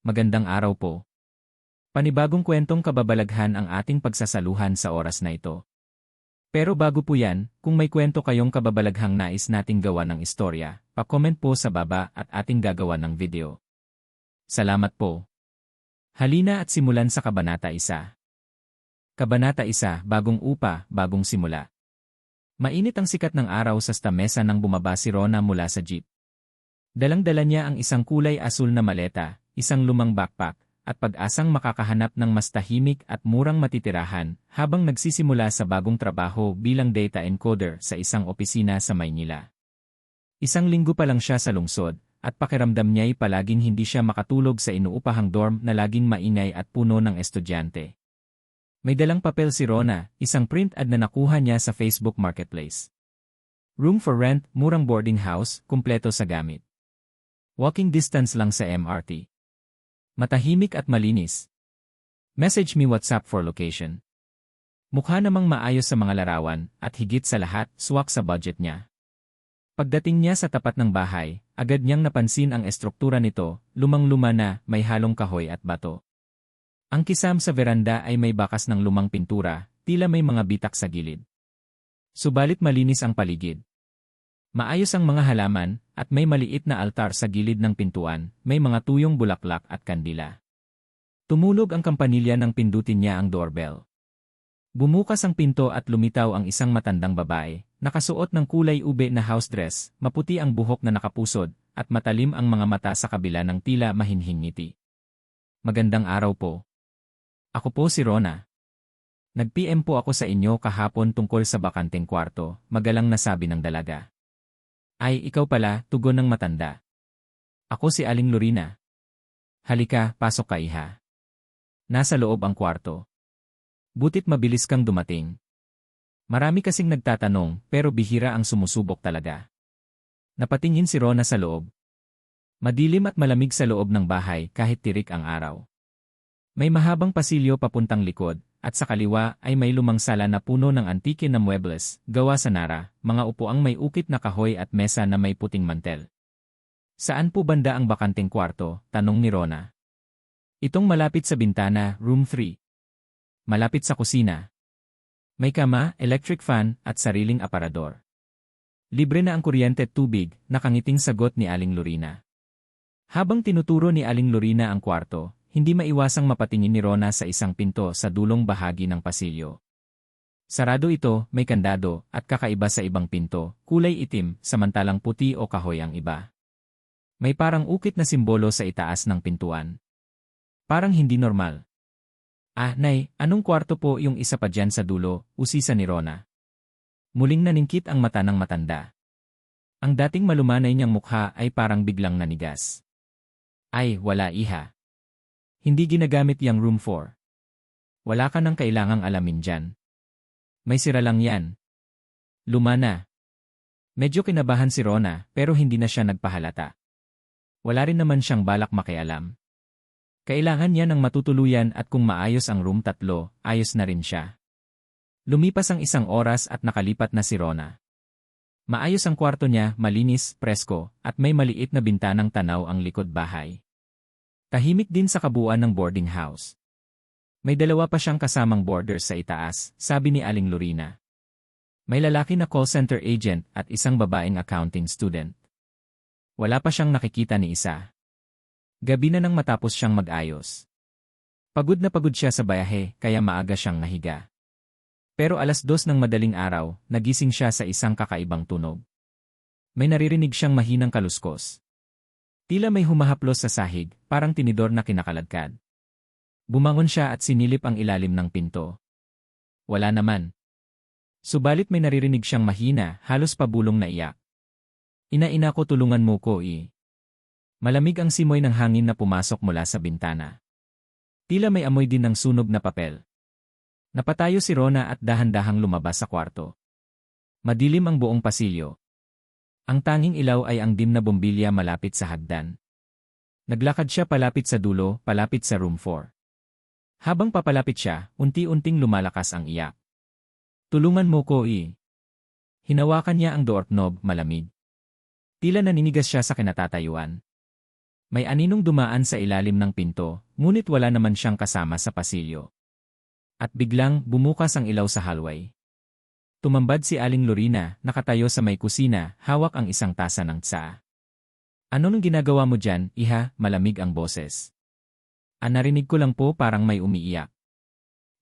Magandang araw po. Panibagong kwentong kababalaghan ang ating pagsasaluhan sa oras na ito. Pero bago po yan, kung may kwento kayong kababalaghang nais nating gawa ng istorya, pa-comment po sa baba at ating gagawa ng video. Salamat po. Halina at simulan sa Kabanata 1. Kabanata 1, Bagong Upa, Bagong Simula. Mainit ang sikat ng araw sa stamesa nang bumaba si Rona mula sa jeep. Dalang-dala niya ang isang kulay asul na maleta, isang lumang backpack, at pag-asang makakahanap ng mas tahimik at murang matitirahan habang nagsisimula sa bagong trabaho bilang data encoder sa isang opisina sa Maynila. Isang linggo pa lang siya sa lungsod, at pakiramdam niya'y palaging hindi siya makatulog sa inuupahang dorm na laging maingay at puno ng estudyante. May dalang papel si Rona, isang print ad na nakuha niya sa Facebook Marketplace. Room for rent, murang boarding house, kumpleto sa gamit. Walking distance lang sa MRT. Matahimik at malinis. Message me WhatsApp for location. Mukha namang maayos sa mga larawan, at higit sa lahat, swak sa budget niya. Pagdating niya sa tapat ng bahay, agad niyang napansin ang estruktura nito, lumang-luma na, may halong kahoy at bato. Ang kisam sa veranda ay may bakas ng lumang pintura, tila may mga bitak sa gilid. Subalit malinis ang paligid. Maayos ang mga halaman, at may maliit na altar sa gilid ng pintuan, may mga tuyong bulaklak at kandila. Tumulog ang kampanilya nang pindutin niya ang doorbell. Bumukas ang pinto at lumitaw ang isang matandang babae, nakasuot ng kulay ube na house dress, maputi ang buhok na nakapusod, at matalim ang mga mata sa kabila ng tila mahinhing ngiti. Magandang araw po. Ako po si Rona. Nag-PM po ako sa inyo kahapon tungkol sa bakanteng kwarto, magalang nasabi ng dalaga. Ay, ikaw pala, tugon ng matanda. Ako si Aling Lorina. Halika, pasok ka iha. Nasa loob ang kwarto. Butit mabilis kang dumating. Marami kasing nagtatanong, pero bihira ang sumusubok talaga. Napatingin si Rona sa loob. Madilim at malamig sa loob ng bahay kahit tirik ang araw. May mahabang pasilyo papuntang likod, at sa kaliwa ay may lumang sala na puno ng antike na muebles, gawa sa Nara, mga upuang may ukit na kahoy at mesa na may puting mantel. Saan po banda ang bakanteng kwarto? Tanong ni Rona. Itong malapit sa bintana, room 3. Malapit sa kusina. May kama, electric fan, at sariling aparador. Libre na ang kuryente at tubig, nakangiting sagot ni Aling Lorina. Habang tinuturo ni Aling Lorina ang kwarto, hindi maiwasang mapatingin ni Rona sa isang pinto sa dulong bahagi ng pasilyo. Sarado ito, may kandado, at kakaiba sa ibang pinto, kulay itim, samantalang puti o kahoy ang iba. May parang ukit na simbolo sa itaas ng pintuan. Parang hindi normal. Ah, Nay, anong kwarto po yung isa pa dyan sa dulo? Usisa ni Rona. Muling naningkit ang mata ng matanda. Ang dating malumanay niyang mukha ay parang biglang nanigas. Ay, wala iha. Hindi ginagamit yang room 4. Wala ka nang kailangang alamin dyan. May sira lang yan. Luma na. Medyo kinabahan si Rona pero hindi na siya nagpahalata. Wala rin naman siyang balak makialam. Kailangan niya ng matutuluyan at kung maayos ang room 3, ayos na rin siya. Lumipas ang isang oras at nakalipat na si Rona. Maayos ang kwarto niya, malinis, presko, at may maliit na bintanang tanaw ang likod bahay. Tahimik din sa kabuuan ng boarding house. May dalawa pa siyang kasamang boarders sa itaas, sabi ni Aling Lorina. May lalaki na call center agent at isang babaeng accounting student. Wala pa siyang nakikita ni isa. Gabi na nang matapos siyang mag-ayos. Pagod na pagod siya sa bayahe kaya maaga siyang nahiga. Pero 2:00 ng madaling araw, nagising siya sa isang kakaibang tunog. May naririnig siyang mahinang kaluskos. Tila may humahaplos sa sahig, parang tinidor na kinakaladkad. Bumangon siya at sinilip ang ilalim ng pinto. Wala naman. Subalit may naririnig siyang mahina, halos pabulong na iyak. Ina ko tulungan mo ko Malamig ang simoy ng hangin na pumasok mula sa bintana. Tila may amoy din ng sunog na papel. Napatayo si Rona at dahan-dahang lumabas sa kwarto. Madilim ang buong pasilyo. Ang tanging ilaw ay ang dim na bombilya malapit sa hagdan. Naglakad siya palapit sa dulo, palapit sa room 4. Habang papalapit siya, unti-unting lumalakas ang iyak. Tulungan mo ko Hinawakan niya ang doorknob, malamig. Tila naninigas siya sa kinatatayuan. May aninong dumaan sa ilalim ng pinto, ngunit wala naman siyang kasama sa pasilyo. At biglang, bumukas ang ilaw sa hallway. Tumambad si Aling Lorina, nakatayo sa may kusina, hawak ang isang tasa ng tsaa. "Ano nang ginagawa mo dyan, iha?" Malamig ang boses. Narinig ko lang po parang may umiiyak.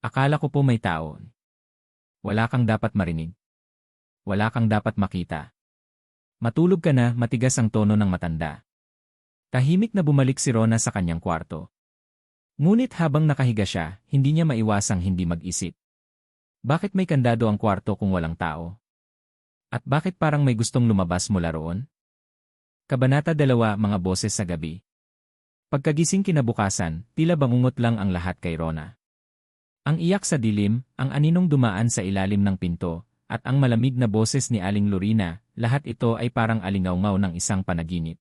Akala ko po may tao. Wala kang dapat marinig. Wala kang dapat makita. Matulog ka na, matigas ang tono ng matanda. Tahimik na bumalik si Rona sa kanyang kwarto. Ngunit habang nakahiga siya, hindi niya maiwasang hindi mag-isip. Bakit may kandado ang kwarto kung walang tao? At bakit parang may gustong lumabas mula roon? Kabanata 2, Mga Boses sa Gabi. Pagkagising kinabukasan, tila bangungot lang ang lahat kay Rona. Ang iyak sa dilim, ang aninong dumaan sa ilalim ng pinto, at ang malamig na boses ni Aling Lorina, lahat ito ay parang alingawngaw ng isang panaginip.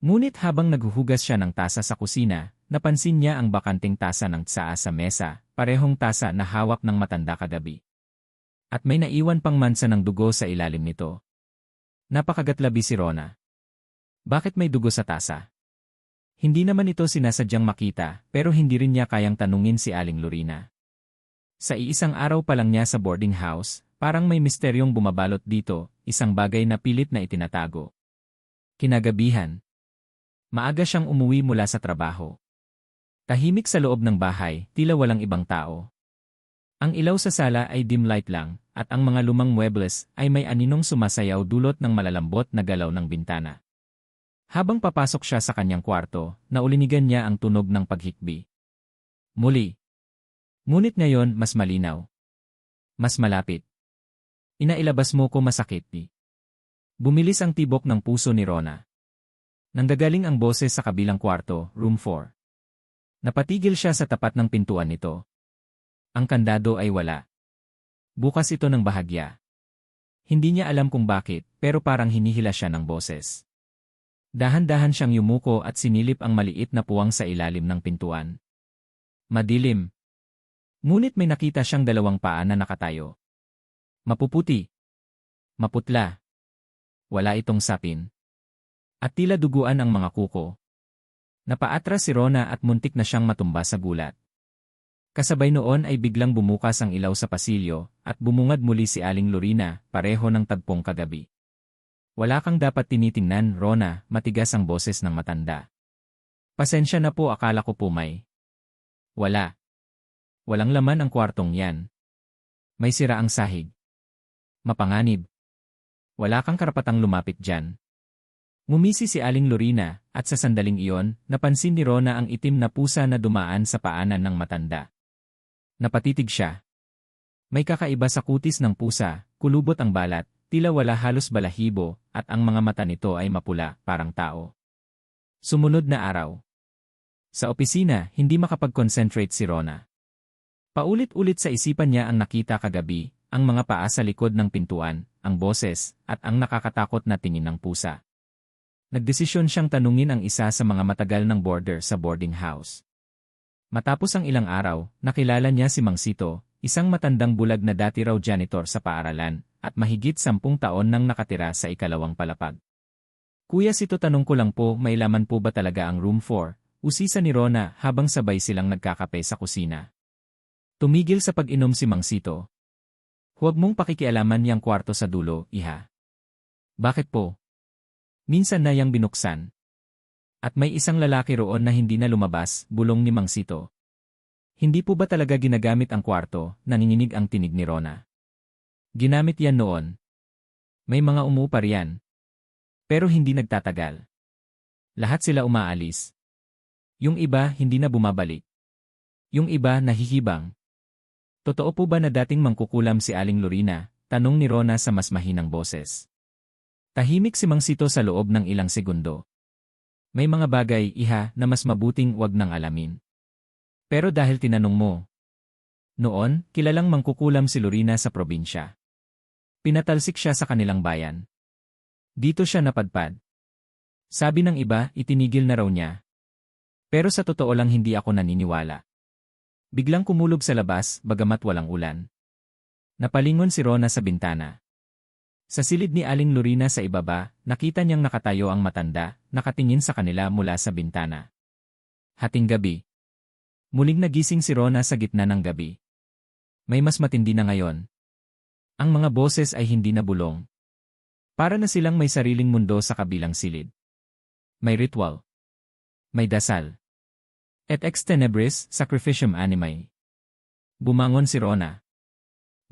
Ngunit habang naghuhugas siya ng tasa sa kusina, napansin niya ang bakanting tasa ng tsaa sa mesa, parehong tasa na hawak ng matanda kagabi. At may naiwan pang mansa ng dugo sa ilalim nito. Napakagatlabi si Rona. Bakit may dugo sa tasa? Hindi naman ito sinasadyang makita, pero hindi rin niya kayang tanungin si Aling Lorina. Sa iisang araw pa lang niya sa boarding house, parang may misteryong bumabalot dito, isang bagay na pilit na itinatago. Kinagabihan. Maaga siyang umuwi mula sa trabaho. Tahimik sa loob ng bahay, tila walang ibang tao. Ang ilaw sa sala ay dim light lang, at ang mga lumang muebles ay may aninong sumasayaw dulot ng malalambot na galaw ng bintana. Habang papasok siya sa kanyang kwarto, naulinigan niya ang tunog ng paghikbi. Muli. Ngunit ngayon mas malinaw. Mas malapit. Inailabas mo ko, masakit di. Bumilis ang tibok ng puso ni Rona. Nanggagaling ang boses sa kabilang kwarto, room 4. Napatigil siya sa tapat ng pintuan nito. Ang kandado ay wala. Bukas ito ng bahagya. Hindi niya alam kung bakit, pero parang hinihila siya ng boses. Dahan-dahan siyang yumuko at sinilip ang maliit na puwang sa ilalim ng pintuan. Madilim. Ngunit may nakita siyang dalawang paa na nakatayo. Mapuputi. Maputla. Wala itong sapin. At tila duguan ang mga kuko. Napaatras si Rona at muntik na siyang matumba sa gulat. Kasabay noon ay biglang bumukas ang ilaw sa pasilyo at bumungad muli si Aling Lorina, pareho ng tagpong kagabi. Wala kang dapat tinitingnan, Rona, matigas ang boses ng matanda. Pasensya na po, akala ko po may. Wala. Walang laman ang kwartong yan. May sira ang sahig. Mapanganib. Wala kang karapatang lumapit dyan. Ngumisi si Aling Lorina, at sa sandaling iyon, napansin ni Rona ang itim na pusa na dumaan sa paanan ng matanda. Napatitig siya. May kakaiba sa kutis ng pusa, kulubot ang balat, tila wala halos balahibo, at ang mga mata nito ay mapula, parang tao. Sumunod na araw. Sa opisina, hindi makapag-concentrate si Rona. Paulit-ulit sa isipan niya ang nakita kagabi, ang mga paa sa likod ng pintuan, ang boses, at ang nakakatakot na tingin ng pusa. Nagdesisyon siyang tanungin ang isa sa mga matagal ng boarder sa boarding house. Matapos ang ilang araw, nakilala niya si Mang Sito, isang matandang bulag na dati raw janitor sa paaralan, at mahigit 10 taon nang nakatira sa ikalawang palapag. Kuya Sito, tanong ko lang po, may laman po ba talaga ang room 4? Usisa ni Rona habang sabay silang nagkakape sa kusina. Tumigil sa pag-inom si Mang Sito. Huwag mong pakikialaman yang kwarto sa dulo, iha. Bakit po? Minsan na yang binuksan. At may isang lalaki roon na hindi na lumabas, bulong ni Mang Sito. Hindi po ba talaga ginagamit ang kwarto? Nanginginig ang tinig ni Rona. Ginamit yan noon. May mga umupa riyan. Pero hindi nagtatagal. Lahat sila umaalis. Yung iba hindi na bumabalik. Yung iba nahihibang. Totoo po ba na dating mangkukulam si Aling Lorina? Tanong ni Rona sa mas mahinang boses. Tahimik si Mang Sito sa loob ng ilang segundo. May mga bagay, iha, na mas mabuting wag nang alamin. Pero dahil tinanong mo. Noon, kilalang mangkukulam si Lorina sa probinsya. Pinatalsik siya sa kanilang bayan. Dito siya napadpad. Sabi ng iba, itinigil na raw niya. Pero sa totoo lang hindi ako naniniwala. Biglang kumulob sa labas, bagamat walang ulan. Napalingon si Rona sa bintana. Sa silid ni Aling Lorina sa ibaba, nakita niyang nakatayo ang matanda, nakatingin sa kanila mula sa bintana. Hating gabi. Muling nagising si Rona sa gitna ng gabi. May mas matindi na ngayon. Ang mga boses ay hindi na bulong. Para na silang may sariling mundo sa kabilang silid. May ritual. May dasal. Et ex tenebris, sacrificium animae. Bumangon si Rona.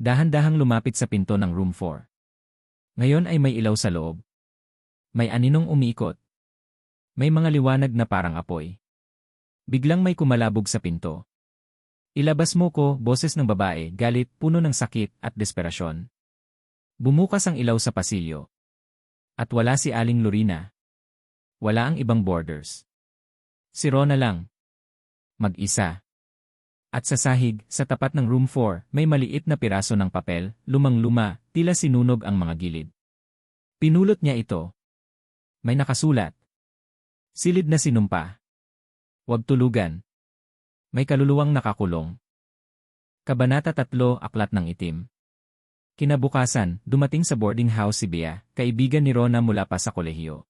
Dahan-dahang lumapit sa pinto ng room 4. Ngayon ay may ilaw sa loob. May aninong umiikot. May mga liwanag na parang apoy. Biglang may kumalabog sa pinto. Ilabas mo ko, boses ng babae, galit, puno ng sakit at desperasyon. Bumukas ang ilaw sa pasilyo. At wala si Aling Lorina. Wala ang ibang boarders. Si Rona lang. Mag-isa. At sa sahig, sa tapat ng room 4, may maliit na piraso ng papel, lumang-luma, tila sinunog ang mga gilid. Pinulot niya ito. May nakasulat. Silid na sinumpa. Huwag tulugan. May kaluluwang nakakulong. Kabanata 3, Aklat ng Itim. Kinabukasan, dumating sa boarding house si Bea, kaibigan ni Rona mula pa sa kolehiyo.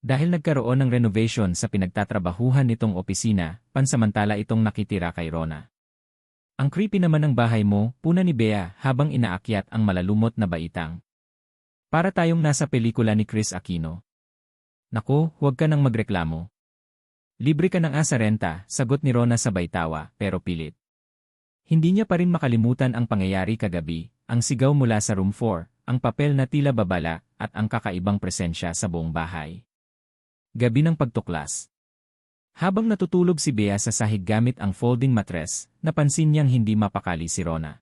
Dahil nagkaroon ng renovation sa pinagtatrabahuhan nitong opisina, pansamantala itong nakitira kay Rona. Ang creepy naman ng bahay mo, puna ni Bea habang inaakyat ang malalumot na baitang. Para tayong nasa pelikula ni Chris Aquino. Naku, huwag ka nang magreklamo. Libre ka ng asarenta, sagot ni Rona sabay tawa, pero pilit. Hindi niya pa rin makalimutan ang pangyayari kagabi, ang sigaw mula sa room 4, ang papel na tila babala, at ang kakaibang presensya sa buong bahay. Gabi ng pagtuklas. Habang natutulog si Bea sa sahig gamit ang folding mattress, napansin niyang hindi mapakali si Rona.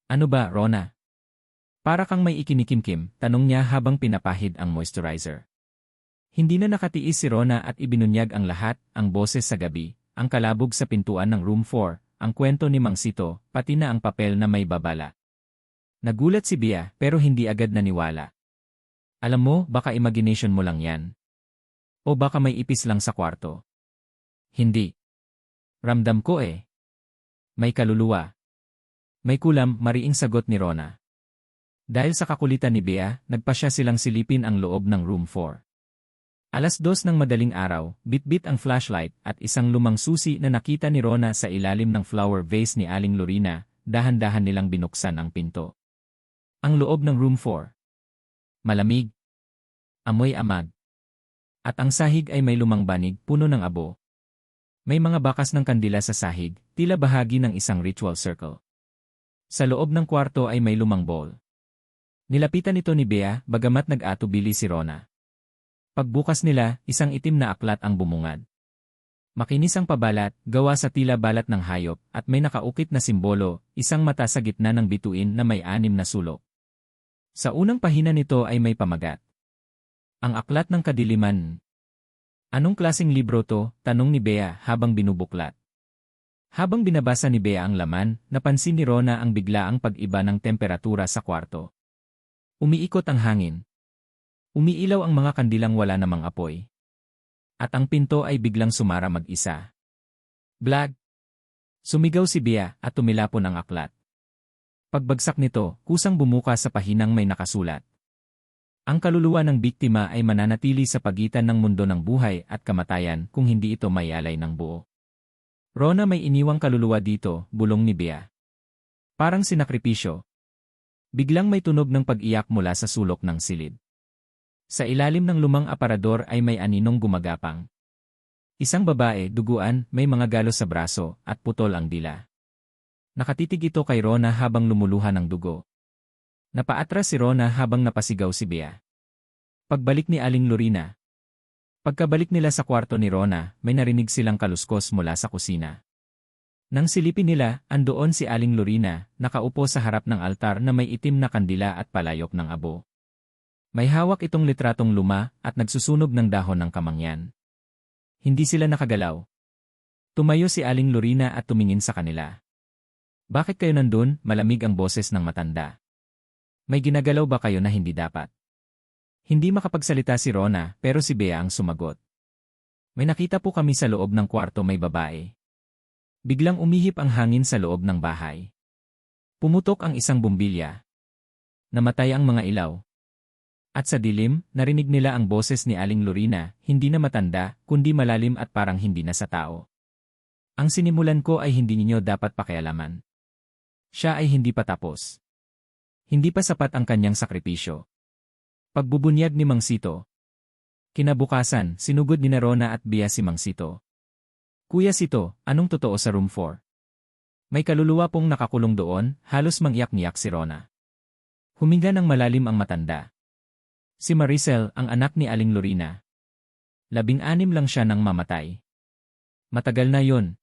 Ano ba, Rona? Para kang may ikinikimkim, tanong niya habang pinapahid ang moisturizer. Hindi na nakatiis si Rona at ibinunyag ang lahat, ang boses sa gabi, ang kalabog sa pintuan ng room 4, ang kwento ni Mang Sito, pati na ang papel na may babala. Nagulat si Bea pero hindi agad naniwala. Alam mo, baka imagination mo lang yan. O baka may ipis lang sa kwarto. Hindi. Ramdam ko eh. May kaluluwa. May kulam, mariing sagot ni Rona. Dahil sa kakulitan ni Bea, nagpasya silang silipin ang loob ng room 4. Alas 2 ng madaling araw, bit-bit ang flashlight at isang lumang susi na nakita ni Rona sa ilalim ng flower vase ni Aling Lorina, dahan-dahan nilang binuksan ang pinto. Ang loob ng room 4. Malamig. Amoy amag. At ang sahig ay may lumang banig, puno ng abo. May mga bakas ng kandila sa sahig, tila bahagi ng isang ritual circle. Sa loob ng kwarto ay may lumang bowl. Nilapitan ito ni Bea, bagamat nag-atubili si Rona. Pagbukas nila, isang itim na aklat ang bumungad. Makinis ang pabalat, gawa sa tila balat ng hayop, at may nakaukit na simbolo, isang mata sa gitna ng bituin na may 6 na sulok. Sa unang pahina nito ay may pamagat. Ang Aklat ng Kadiliman. Anong klaseng libro to? Tanong ni Bea habang binubuklat. Habang binabasa ni Bea ang laman, napansin ni Rona ang biglaang pag-iba ng temperatura sa kwarto. Umiikot ang hangin. Umiilaw ang mga kandilang wala namang apoy. At ang pinto ay biglang sumara mag-isa. Blag! Sumigaw si Bea at tumilapon ang aklat. Pagbagsak nito, kusang bumuka sa pahinang may nakasulat. Ang kaluluwa ng biktima ay mananatili sa pagitan ng mundo ng buhay at kamatayan kung hindi ito mayalay ng buo. Rona, may iniwang kaluluwa dito, bulong ni Bea. Parang sinakripisyo. Biglang may tunog ng pag-iyak mula sa sulok ng silid. Sa ilalim ng lumang aparador ay may aninong gumagapang. Isang babae, duguan, may mga galos sa braso, at putol ang dila. Nakatitig ito kay Rona habang lumuluhan ng dugo. Napaatras si Rona habang napasigaw si Bea. Pagbalik ni Aling Lorina. Pagkabalik nila sa kwarto ni Rona, may narinig silang kaluskos mula sa kusina. Nang silipin nila, andoon si Aling Lorina, nakaupo sa harap ng altar na may itim na kandila at palayok ng abo. May hawak itong litratong luma at nagsusunog ng dahon ng kamangyan. Hindi sila nakagalaw. Tumayo si Aling Lorina at tumingin sa kanila. Bakit kayo nandun? Malamig ang boses ng matanda. May ginagalaw ba kayo na hindi dapat? Hindi makapagsalita si Rona, pero si Bea ang sumagot. May nakita po kami sa loob ng kwarto may babae. Biglang umihip ang hangin sa loob ng bahay. Pumutok ang isang bumbilya. Namatay ang mga ilaw. At sa dilim, narinig nila ang boses ni Aling Lorina, hindi na matanda, kundi malalim at parang hindi na sa tao. Ang sinimulan ko ay hindi ninyo dapat pakialaman. Siya ay hindi pa tapos. Hindi pa sapat ang kanyang sakripisyo. Pagbubunyag ni Mang Sito. Kinabukasan, sinugod ni Rona at Bea si Mang Sito. Kuya Sito, anong totoo sa room 4? May kaluluwa pong nakakulong doon, halos mangiyak-ngiyak si Rona. Huminga ng malalim ang matanda. Si Maricel, ang anak ni Aling Lorina. 16 lang siya nang mamatay. Matagal na yon.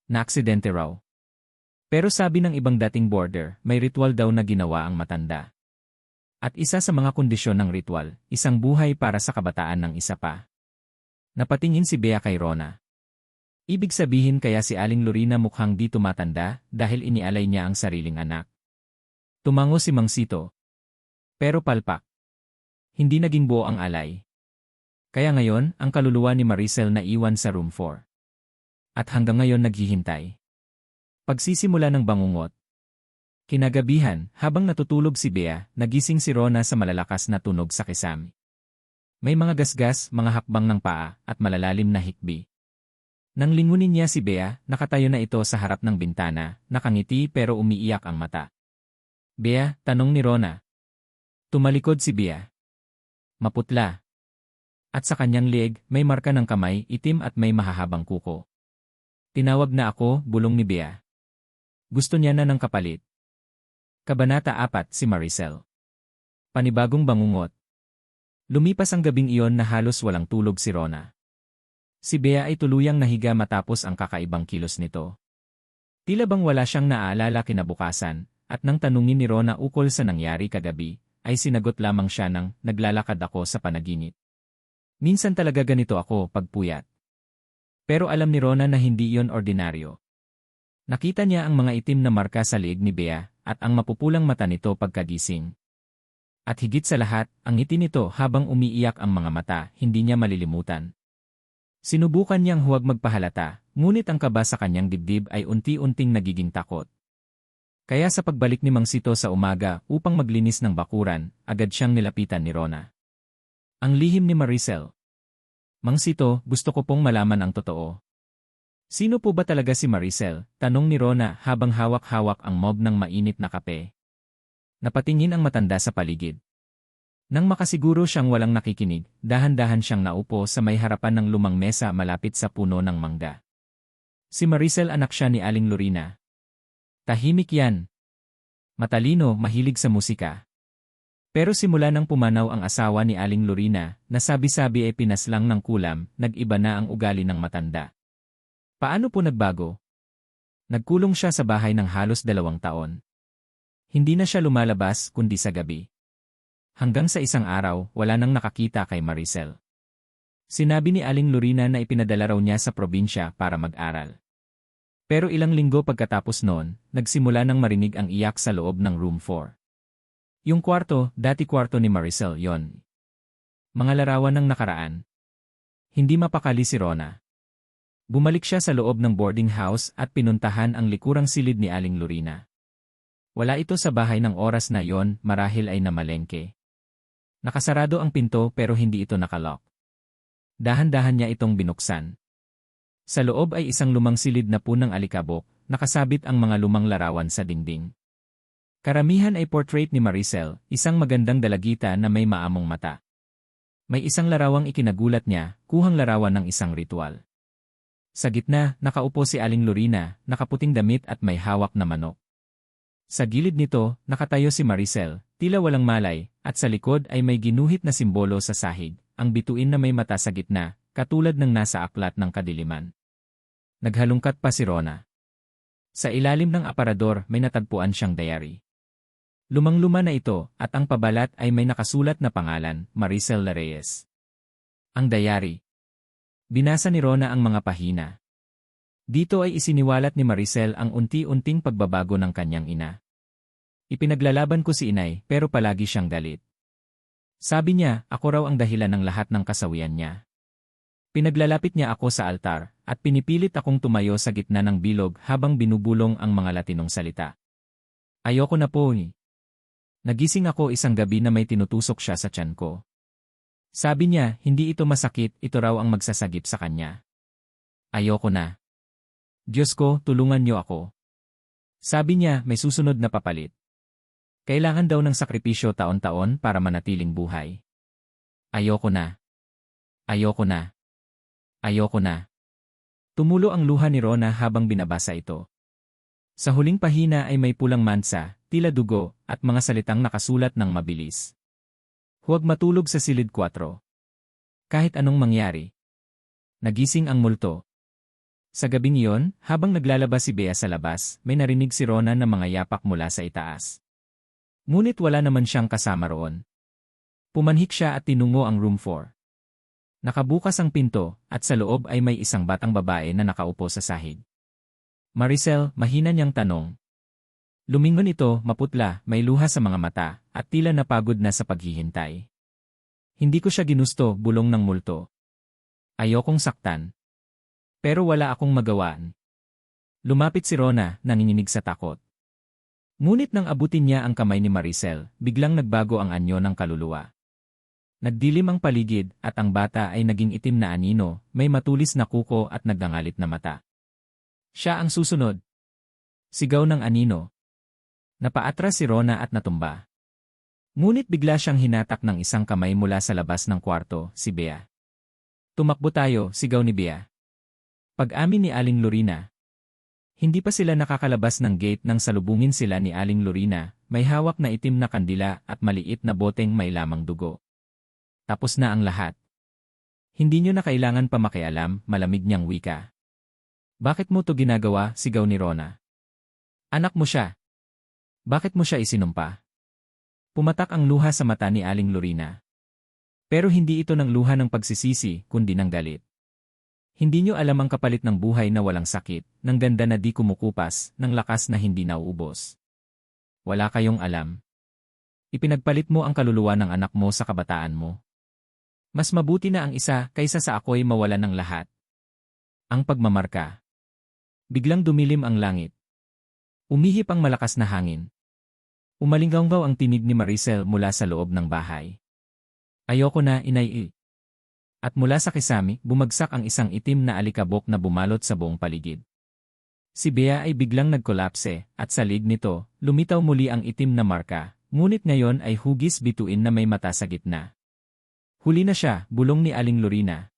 Na-aksidente raw. Pero sabi ng ibang dating boarder, may ritual daw na ginawa ang matanda. At isa sa mga kondisyon ng ritual, isang buhay para sa kabataan ng isa pa. Napatingin si Bea kay Rona. Ibig sabihin kaya si Aling Lorina mukhang di tumatanda dahil inialay niya ang sariling anak. Tumango si Mang Sito. Pero palpak. Hindi naging buo ang alay. Kaya ngayon, ang kaluluwa ni Maricel na iwan sa room 4. At hanggang ngayon naghihintay. Pagsisimula ng bangungot. Kinagabihan, habang natutulog si Bea, nagising si Rona sa malalakas na tunog sa kisame. May mga gasgas, mga hakbang ng paa, at malalalim na hikbi. Nang lingunin niya si Bea, nakatayo na ito sa harap ng bintana, nakangiti pero umiiyak ang mata. Bea, tanong ni Rona. Tumalikod si Bea. Maputla. At sa kanyang leeg, may marka ng kamay, itim at may mahahabang kuko. Tinawag na ako, bulong ni Bea. Gusto niya na ng kapalit. Kabanata 4, si Maricel. Panibagong bangungot. Lumipas ang gabing iyon na halos walang tulog si Rona. Si Bea ay tuluyang nahiga matapos ang kakaibang kilos nito. Tila bang wala siyang naaalala kinabukasan, at nang tanungin ni Rona ukol sa nangyari kagabi, ay sinagot lamang siya ng, naglalakad ako sa panaginip. Minsan talaga ganito ako pagpuyat. Pero alam ni Rona na hindi iyon ordinaryo. Nakita niya ang mga itim na marka sa leeg ni Bea, at ang mapupulang mata nito pagkagising. At higit sa lahat, ang ngiti nito habang umiiyak ang mga mata, hindi niya malilimutan. Sinubukan niyang huwag magpahalata, ngunit ang kaba sa kanyang dibdib ay unti-unting nagiging takot. Kaya sa pagbalik ni Mang Sito sa umaga upang maglinis ng bakuran, agad siyang nilapitan ni Rona. Ang lihim ni Maricel. Mang Sito, gusto ko pong malaman ang totoo. Sino po ba talaga si Maricel? Tanong ni Rona habang hawak-hawak ang mob ng mainit na kape. Napatingin ang matanda sa paligid. Nang makasiguro siyang walang nakikinig, dahan-dahan siyang naupo sa may harapan ng lumang mesa malapit sa puno ng mangga. Si Maricel anak siya ni Aling Lorina. Tahimik yan. Matalino, mahilig sa musika. Pero simula nang pumanaw ang asawa ni Aling Lorina, nasabi-sabi ay pinaslang ng kulam, nag-iba na ang ugali ng matanda. Paano po nagbago? Nagkulong siya sa bahay ng halos 2 taon. Hindi na siya lumalabas kundi sa gabi. Hanggang sa isang araw, wala nang nakakita kay Maricel. Sinabi ni Aling Lorina na ipinadala raw niya sa probinsya para mag-aral. Pero ilang linggo pagkatapos noon, nagsimula nang marinig ang iyak sa loob ng room 4. Yung kwarto, dati kwarto ni Maricel yon. Mga larawan ng nakaraan. Hindi mapakali si Rona. Bumalik siya sa loob ng boarding house at pinuntahan ang likurang silid ni Aling Lorina. Wala ito sa bahay ng oras na yon, marahil ay namalengke. Nakasarado ang pinto pero hindi ito nakalock. Dahan-dahan niya itong binuksan. Sa loob ay isang lumang silid na punang alikabok, nakasabit ang mga lumang larawan sa dingding. Karamihan ay portrait ni Maricel, isang magandang dalagita na may maamong mata. May isang larawang ikinagulat niya, kuhang larawan ng isang ritual. Sa gitna, nakaupo si Aling Lorina, nakaputing damit at may hawak na manok. Sa gilid nito, nakatayo si Maricel, tila walang malay, at sa likod ay may ginuhit na simbolo sa sahig, ang bituin na may mata sa gitna, katulad ng nasa aklat ng kadiliman. Naghalungkat pa si Rona. Sa ilalim ng aparador may natagpuan siyang diary. Lumang-luma na ito at ang pabalat ay may nakasulat na pangalan, Maricel Reyes. Ang diary. Binasa ni Rona ang mga pahina. Dito ay isiniwalat ni Maricel ang unti-unting pagbabago ng kanyang ina. Ipinaglalaban ko si inay pero palagi siyang galit. Sabi niya, ako raw ang dahilan ng lahat ng kasawian niya. Pinaglalapit niya ako sa altar, at pinipilit akong tumayo sa gitna ng bilog habang binubulong ang mga Latinong salita. Ayoko na po. Nagising ako isang gabi na may tinutusok siya sa tiyan ko. Sabi niya, hindi ito masakit, ito raw ang magsasagip sa kanya. Ayoko na. Diyos ko, tulungan niyo ako. Sabi niya, may susunod na papalit. Kailangan daw ng sakripisyo taon-taon para manatiling buhay. Ayoko na. Ayoko na. Ayoko na. Tumulo ang luha ni Rona habang binabasa ito. Sa huling pahina ay may pulang mansa, tila dugo, at mga salitang nakasulat ng mabilis. Huwag matulog sa silid 4. Kahit anong mangyari. Nagising ang multo. Sa gabing iyon, habang naglalabas si Bea sa labas, may narinig si Rona na mga yapak mula sa itaas. Ngunit wala naman siyang kasama roon. Pumanhik siya at tinungo ang room 4. Nakabukas ang pinto, at sa loob ay may isang batang babae na nakaupo sa sahig. Maricel, mahina niyang tanong. Lumingon ito, maputla, may luha sa mga mata, at tila napagod na sa paghihintay. Hindi ko siya ginusto, bulong ng multo. Ayokong saktan. Pero wala akong magawaan. Lumapit si Rona, nanginginig sa takot. Ngunit nang abutin niya ang kamay ni Maricel, biglang nagbago ang anyo ng kaluluwa. Nagdilim ang paligid, at ang bata ay naging itim na anino, may matulis na kuko at nagngangalit na mata. Siya ang susunod. Sigaw ng anino. Napaatras si Rona at natumba. Ngunit bigla siyang hinatak ng isang kamay mula sa labas ng kwarto, si Bea. Tumakbo tayo, sigaw ni Bea. Pag-amin ni Aling Lorina. Hindi pa sila nakakalabas ng gate nang salubungin sila ni Aling Lorina, may hawak na itim na kandila at maliit na boteng may lamang dugo. Tapos na ang lahat. Hindi nyo na kailangan pa makialam, malamig niyang wika. Bakit mo to ginagawa, sigaw ni Rona. Anak mo siya. Bakit mo siya isinumpa? Pumatak ang luha sa mata ni Aling Lorina. Pero hindi ito ng luha ng pagsisisi, kundi ng galit. Hindi nyo alam ang kapalit ng buhay na walang sakit, ng ganda na di kumukupas, ng lakas na hindi nauubos. Wala kayong alam. Ipinagpalit mo ang kaluluwa ng anak mo sa kabataan mo. Mas mabuti na ang isa kaysa sa ako'y mawalan ng lahat. Ang pagmamarka. Biglang dumilim ang langit. Umihip ang malakas na hangin. Umalinggaw ang tinig ni Maricel mula sa loob ng bahay. Ayoko na, inay. At mula sa kisami, bumagsak ang isang itim na alikabok na bumalot sa buong paligid. Si Bea ay biglang nagkolapse, at sa liig nito, lumitaw muli ang itim na marka, ngunit ngayon ay hugis bituin na may mata sa gitna. Huli na siya, bulong ni Aling Lorina.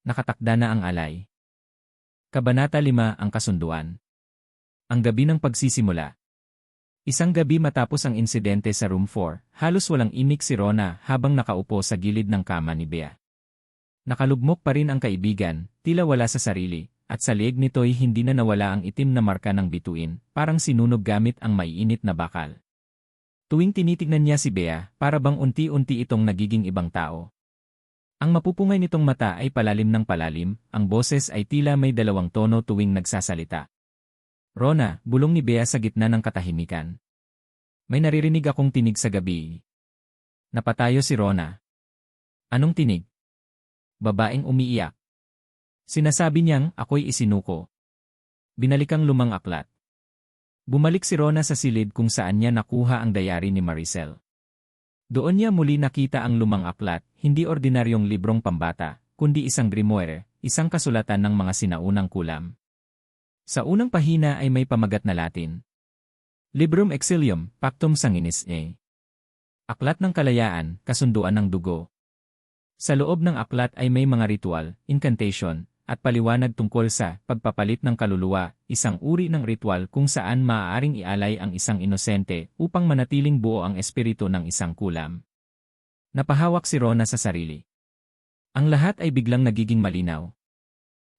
Nakatakda na ang alay. Kabanata 5 ang kasunduan. Ang gabi ng pagsisimula. Isang gabi matapos ang insidente sa room 4, halos walang imik si Rona habang nakaupo sa gilid ng kama ni Bea. Nakalugmok pa rin ang kaibigan, tila wala sa sarili, at sa leeg nito'y hindi na nawala ang itim na marka ng bituin, parang sinunog gamit ang maiinit na bakal. Tuwing tinitignan niya si Bea, para bang unti-unti itong nagiging ibang tao. Ang mapupungay nitong mata ay palalim ng palalim, ang boses ay tila may 2 tono tuwing nagsasalita. Rona, bulong ni Bea sa gitna ng katahimikan. May naririnig akong tinig sa gabi. Napatayo si Rona. Anong tinig? Babaeng umiiyak. Sinasabi niyang ako'y isinuko. Binalikang lumang aklat. Bumalik si Rona sa silid kung saan niya nakuha ang dayari ni Maricel. Doon niya muli nakita ang lumang aklat, hindi ordinaryong librong pambata, kundi isang grimoire, isang kasulatan ng mga sinaunang kulam. Sa unang pahina ay may pamagat na Latin. Librum Exilium, Pactum Sanguinis A. Aklat ng kalayaan, kasunduan ng dugo. Sa loob ng aklat ay may mga ritual, incantation, at paliwanag tungkol sa pagpapalit ng kaluluwa, isang uri ng ritual kung saan maaaring ialay ang isang inosente upang manatiling buo ang espiritu ng isang kulam. Napahawak si Rona sa sarili. Ang lahat ay biglang nagiging malinaw.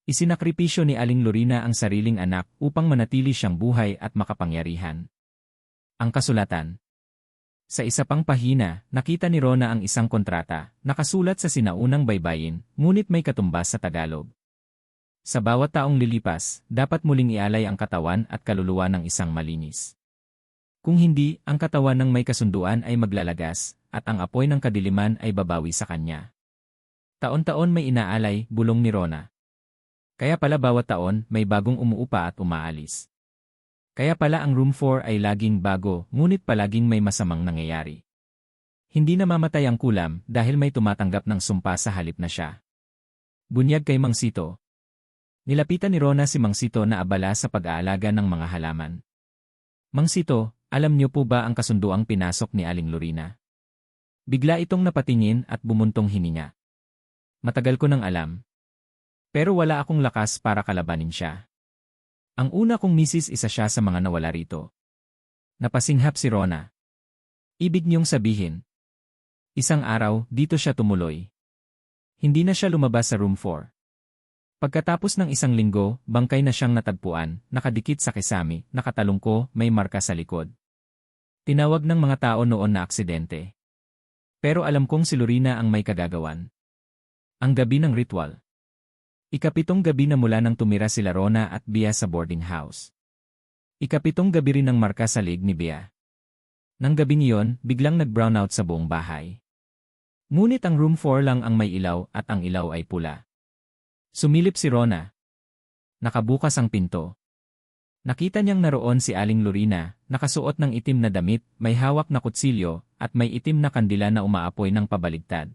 Isinakripisyo ni Aling Lorina ang sariling anak upang manatili siyang buhay at makapangyarihan. Ang kasulatan. Sa isa pang pahina, nakita ni Rona ang isang kontrata, nakasulat sa sinaunang baybayin, ngunit may katumbas sa Tagalog. Sa bawat taong lilipas, dapat muling ialay ang katawan at kaluluwa ng isang malinis. Kung hindi, ang katawan ng may kasunduan ay maglalagas, at ang apoy ng kadiliman ay babawi sa kanya. Taon-taon may inaalay, bulong ni Rona. Kaya pala bawat taon, may bagong umuupa at umaalis. Kaya pala ang room 4 ay laging bago, ngunit palaging may masamang nangyayari. Hindi namamatay ang kulam dahil may tumatanggap ng sumpa sa halip na siya. Bunyag kay Mang Sito. Nilapitan ni Rona si Mang Sito na abala sa pag-aalaga ng mga halaman. Mang Sito, alam niyo po ba ang kasunduang pinasok ni Aling Lorina? Bigla itong napatingin at bumuntong hininga. Matagal ko nang alam. Pero wala akong lakas para kalabanin siya. Ang una kong misis isa siya sa mga nawala rito. Napasinghap si Rona. Ibig niyong sabihin. Isang araw, dito siya tumuloy. Hindi na siya lumabas sa room 4. Pagkatapos ng isang linggo, bangkay na siyang natagpuan, nakadikit sa kisami, nakatalungko, may marka sa likod. Tinawag ng mga tao noon na aksidente. Pero alam kong si Lorina ang may kagagawan. Ang gabi ng ritual. Ikapitong gabi na mula nang tumira sila Rona at Bea sa boarding house. Ikapitong gabi rin ng marka sa leeg ni Bea. Nang gabing iyon, biglang nag-brownout sa buong bahay. Ngunit ang room 4 lang ang may ilaw at ang ilaw ay pula. Sumilip si Rona. Nakabukas ang pinto. Nakita niyang naroon si Aling Lorina, nakasuot ng itim na damit, may hawak na kutsilyo, at may itim na kandila na umaapoy ng pabaligtad.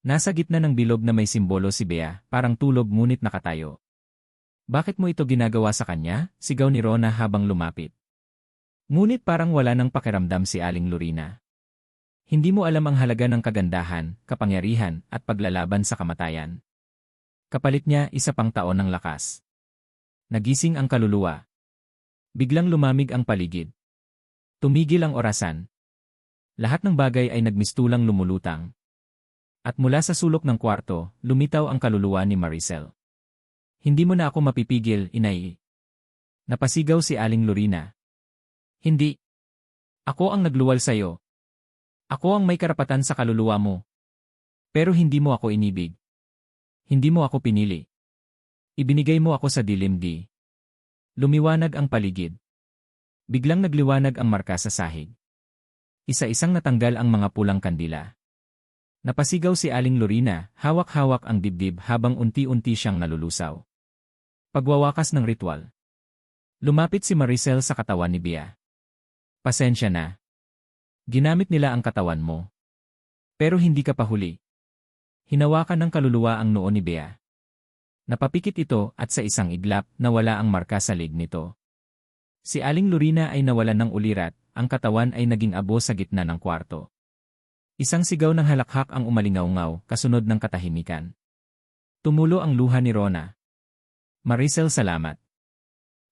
Nasa gitna ng bilog na may simbolo si Bea, parang tulog ngunit nakatayo. Bakit mo ito ginagawa sa kanya? Sigaw ni Rona habang lumapit. Ngunit parang wala nang pakiramdam si Aling Lorina. Hindi mo alam ang halaga ng kagandahan, kapangyarihan, at paglalaban sa kamatayan. Kapalit niya isa pang taon ng lakas. Nagising ang kaluluwa. Biglang lumamig ang paligid. Tumigil ang orasan. Lahat ng bagay ay nagmistulang lumulutang. At mula sa sulok ng kwarto, lumitaw ang kaluluwa ni Maricel. Hindi mo na ako mapipigil, inay. Napasigaw si Aling Lorina. Hindi. Ako ang nagluwal sa'yo. Ako ang may karapatan sa kaluluwa mo. Pero hindi mo ako inibig. Hindi mo ako pinili. Ibinigay mo ako sa dilim di. Lumiwanag ang paligid. Biglang nagliwanag ang marka sa sahig. Isa-isang natanggal ang mga pulang kandila. Napasigaw si Aling Lorina, hawak-hawak ang dibdib habang unti-unti siyang nalulusaw. Pagwawakas ng ritual. Lumapit si Maricel sa katawan ni Bea. Pasensya na. Ginamit nila ang katawan mo. Pero hindi ka pa huli. Hinawakan ng kaluluwa ang noo ni Bea. Napapikit ito at sa isang iglap nawala ang marka sa leeg nito. Si Aling Lorina ay nawalan ng ulirat, ang katawan ay naging abo sa gitna ng kwarto. Isang sigaw ng halakhak ang umalingaw-ngaw, kasunod ng katahimikan. Tumulo ang luha ni Rona. Maricel, salamat.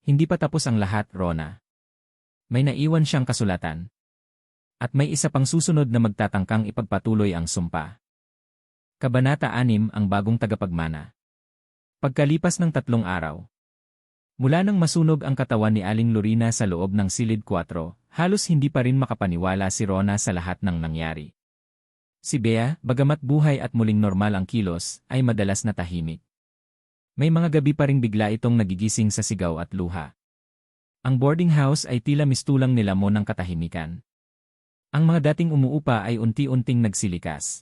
Hindi pa tapos ang lahat, Rona. May naiwan siyang kasulatan. At may isa pang susunod na magtatangkang ipagpatuloy ang sumpa. Kabanata 6, ang bagong tagapagmana. Pagkalipas ng 3 araw. Mula nang masunog ang katawan ni Aling Lorina sa loob ng silid 4, halos hindi pa rin makapaniwala si Rona sa lahat ng nangyari. Si Bea, bagamat buhay at muling normal ang kilos, ay madalas na tahimik. May mga gabi pa ring bigla itong nagigising sa sigaw at luha. Ang boarding house ay tila mistulang nilamon ng katahimikan. Ang mga dating umuupa ay unti-unting nagsilikas.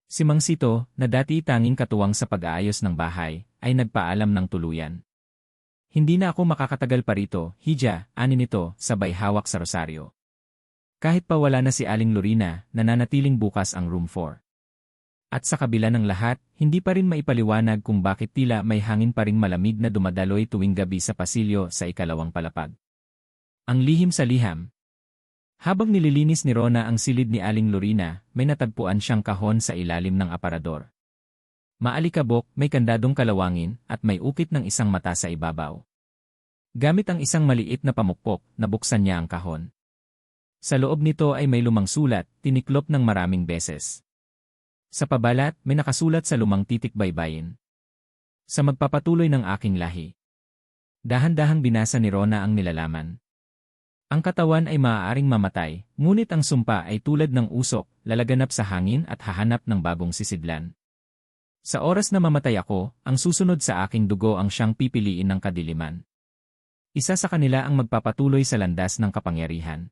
Si Mang Sito, na dati tanging katuwang sa pag-aayos ng bahay, ay nagpaalam ng tuluyan. Hindi na ako makakatagal pa rito, Hija, ani nito, sabay hawak sa rosaryo. Kahit pa wala na si Aling Lorina, nananatiling bukas ang room 4. At sa kabila ng lahat, hindi pa rin maipaliwanag kung bakit tila may hangin pa ring malamig na dumadaloy tuwing gabi sa pasilyo sa ikalawang palapag. Ang lihim sa liham. Habang nililinis ni Rona ang silid ni Aling Lorina, may natagpuan siyang kahon sa ilalim ng aparador. Maalikabok, may kandadong kalawangin, at may ukit ng isang mata sa ibabaw. Gamit ang isang maliit na pamukpok, nabuksan niya ang kahon. Sa loob nito ay may lumang sulat, tiniklop ng maraming beses. Sa pabalat, may nakasulat sa lumang titik baybayin. Sa magpapatuloy ng aking lahi. Dahan-dahang binasa ni Rona ang nilalaman. Ang katawan ay maaaring mamatay, ngunit ang sumpa ay tulad ng usok, lalaganap sa hangin at hahanap ng bagong sisidlan. Sa oras na mamatay ako, ang susunod sa aking dugo ang siyang pipiliin ng kadiliman. Isa sa kanila ang magpapatuloy sa landas ng kapangyarihan.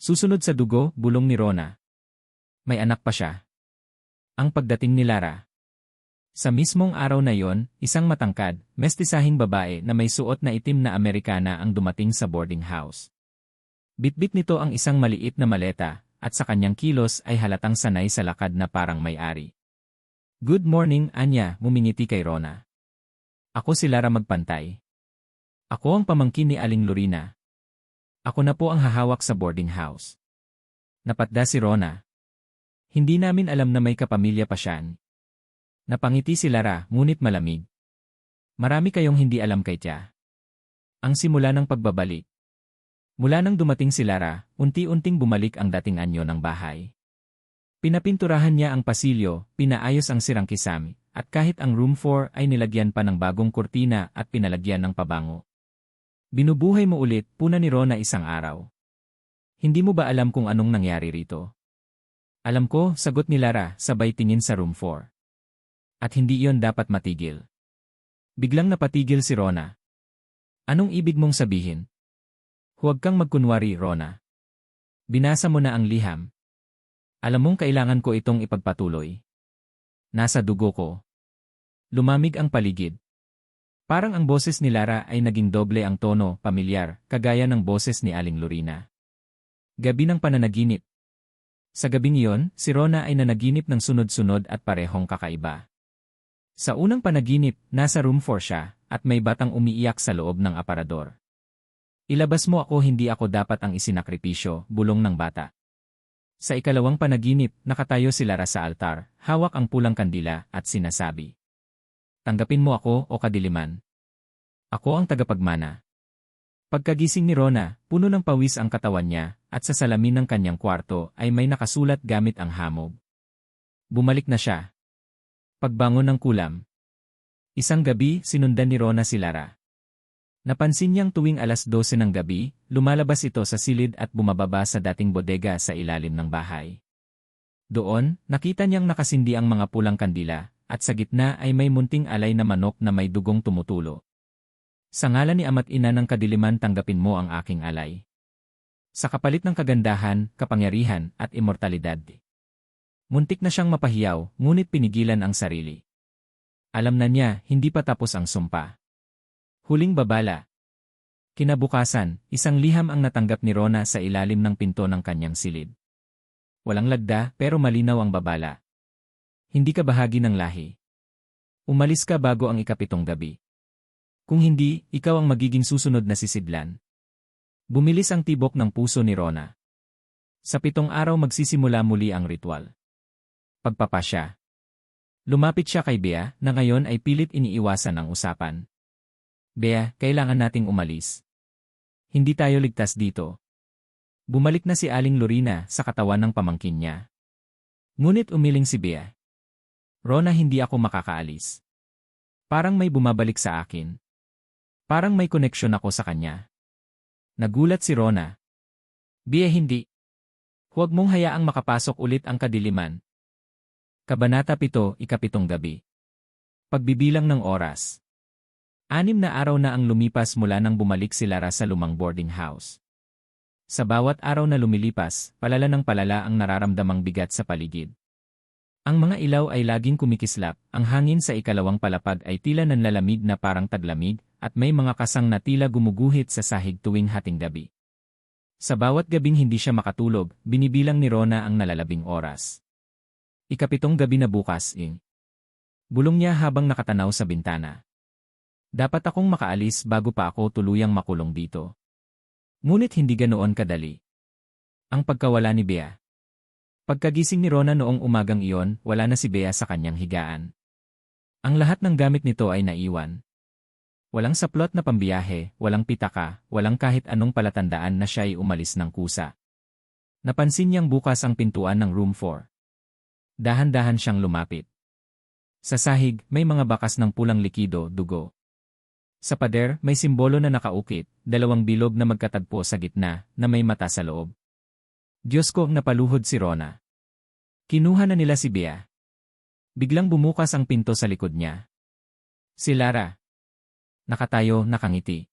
Susunod sa dugo, bulong ni Rona. May anak pa siya. Ang pagdating ni Lara. Sa mismong araw na yon, isang matangkad, mestisahing babae na may suot na itim na Amerikana ang dumating sa boarding house. Bitbit nito ang isang maliit na maleta, at sa kanyang kilos ay halatang sanay sa lakad na parang may-ari. "Good morning, Anya," ngumingiti kay Rona. "Ako si Lara Magpantay. Ako ang pamangkin ni Aling Lorina. Ako na po ang hahawak sa boarding house." Napatda si Rona. "Hindi namin alam na may kapamilya pa siya." Napangiti si Lara, ngunit malamig. "Marami kayong hindi alam kay Tia." Ang simula ng pagbabalik. Mula nang dumating si Lara, unti-unting bumalik ang dating anyo ng bahay. Pinapinturahan niya ang pasilyo, pinaayos ang sirang kisame, at kahit ang room 4 ay nilagyan pa ng bagong kurtina at pinalagyan ng pabango. "Binubuhay mo ulit," puna ni Rona isang araw. "Hindi mo ba alam kung anong nangyari rito?" "Alam ko," sagot ni Lara, sabay tingin sa room 4. "At hindi iyon dapat matigil." Biglang napatigil si Rona. "Anong ibig mong sabihin?" "Huwag kang magkunwari, Rona. Binasa mo na ang liham. Alam mong kailangan ko itong ipagpatuloy. Nasa dugo ko." Lumamig ang paligid. Parang ang boses ni Lara ay naging doble ang tono, pamilyar, kagaya ng boses ni Aling Lorina. Gabi ng pananaginip. Sa gabing iyon, si Rona ay nanaginip ng sunod-sunod at parehong kakaiba. Sa unang panaginip, nasa room 4 siya, at may batang umiiyak sa loob ng aparador. "Ilabas mo ako, hindi ako dapat ang isinakripisyo," bulong ng bata. Sa ikalawang panaginip, nakatayo si Lara sa altar, hawak ang pulang kandila, at sinasabi, "Tanggapin mo ako, o kadiliman. Ako ang tagapagmana." Pagkagising ni Rona, puno ng pawis ang katawan niya, at sa salamin ng kanyang kwarto ay may nakasulat gamit ang hamog. Bumalik na siya. Pagbangon ng kulam. Isang gabi, sinundan ni Rona si Lara. Napansin niyang tuwing alas 12 ng gabi, lumalabas ito sa silid at bumababa sa dating bodega sa ilalim ng bahay. Doon, nakita niyang nakasindi ang mga pulang kandila, at sa gitna ay may munting alay na manok na may dugong tumutulo. "Sa ngalan ni Ama't Ina ng kadiliman, tanggapin mo ang aking alay. Sa kapalit ng kagandahan, kapangyarihan, at immortalidad." Muntik na siyang mapahiyaw, ngunit pinigilan ang sarili. Alam na niya, hindi pa tapos ang sumpa. Huling babala. Kinabukasan, isang liham ang natanggap ni Rona sa ilalim ng pinto ng kanyang silid. Walang lagda, pero malinaw ang babala. "Hindi ka bahagi ng lahi. Umalis ka bago ang ikapitong gabi. Kung hindi, ikaw ang magiging susunod na sisidlan." Bumilis ang tibok ng puso ni Rona. Sa 7 araw magsisimula muli ang ritual. Pagpapasya. Lumapit siya kay Bea, na ngayon ay pilit iniiwasan ang usapan. "Bea, kailangan nating umalis. Hindi tayo ligtas dito." Bumalik na si Aling Lorina sa katawan ng pamangkin niya. Ngunit umiling si Bea. "Rona, hindi ako makakaalis. Parang may bumabalik sa akin. Parang may koneksyon ako sa kanya." Nagulat si Rona. "Bea, hindi. Huwag mong hayaang makapasok ulit ang kadiliman." Kabanata 7, ikapitong gabi. Pagbibilang ng oras. 6 na araw na ang lumipas mula nang bumalik si Lara sa lumang boarding house. Sa bawat araw na lumilipas, palala ng palala ang nararamdamang bigat sa paligid. Ang mga ilaw ay laging kumikislap, ang hangin sa ikalawang palapag ay tila nanlalamig na parang taglamig, at may mga kasang na tila gumuguhit sa sahig tuwing hating gabi. Sa bawat gabing hindi siya makatulog, binibilang ni Rona ang nalalabing oras. Ikapitong gabi na bukas, bulong niya habang nakatanaw sa bintana. "Dapat akong makaalis bago pa ako tuluyang makulong dito." Ngunit hindi ganoon kadali. Ang pagkawala ni Bea. Pagkagising ni Rona noong umagang iyon, wala na si Bea sa kanyang higaan. Ang lahat ng gamit nito ay naiwan. Walang saplot na pambiyahe, walang pitaka, walang kahit anong palatandaan na siya ay umalis ng kusa. Napansin niyang bukas ang pintuan ng room 4. Dahan-dahan siyang lumapit. Sa sahig, may mga bakas ng pulang likido, dugo. Sa pader, may simbolo na nakaukit, 2 bilog na magkatagpo sa gitna, na may mata sa loob. "Diyos ko," napaluhod si Rona. Kinuha na nila si Bea. Biglang bumukas ang pinto sa likod niya. Si Lara. Nakatayo, nakangiti.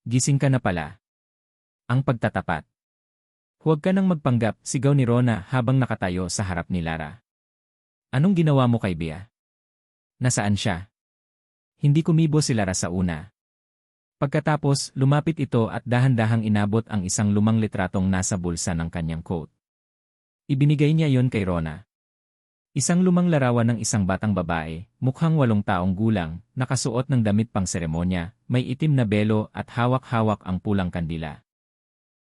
"Gising ka na pala." Ang pagtatapat. "Huwag ka nang magpanggap," sigaw ni Rona habang nakatayo sa harap ni Lara. "Anong ginawa mo kay Bea?" Nasaan siya? Hindi kumibo si Lara sa una. Pagkatapos, lumapit ito at dahan-dahang inabot ang isang lumang litratong nasa bulsa ng kanyang coat. Ibinigay niya yon kay Rona. Isang lumang larawan ng isang batang babae, mukhang 8 taong gulang, nakasuot ng damit pang seremonya, may itim na belo at hawak-hawak ang pulang kandila.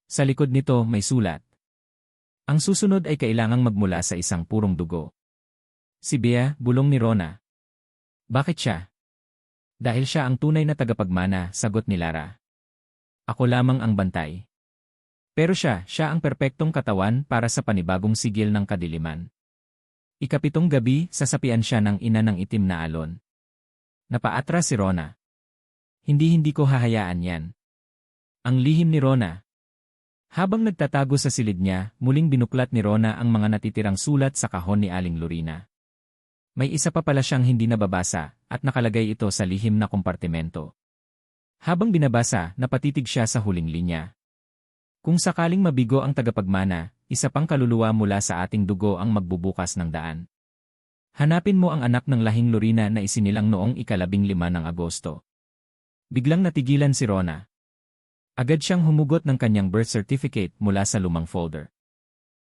Sa likod nito may sulat. Ang susunod ay kailangang magmula sa isang purong dugo. Si Bea, bulong ni Rona. Bakit siya? Dahil siya ang tunay na tagapagmana, sagot ni Lara. Ako lamang ang bantay. Pero siya ang perpektong katawan para sa panibagong sigil ng kadiliman. Ikapitong gabi, sasapian siya ng ina ng itim na alon. Napaatras si Rona. Hindi ko hahayaan yan. Ang lihim ni Rona. Habang nagtatago sa silid niya, muling binuklat ni Rona ang mga natitirang sulat sa kahon ni Aling Lorina. May isa pa pala siyang hindi nababasa, at nakalagay ito sa lihim na kompartimento. Habang binabasa, napatitig siya sa huling linya. Kung sakaling mabigo ang tagapagmana, isa pang kaluluwa mula sa ating dugo ang magbubukas ng daan. Hanapin mo ang anak ng lahing Lorina na isinilang noong 15 ng Agosto. Biglang natigilan si Rona. Agad siyang humugot ng kanyang birth certificate mula sa lumang folder.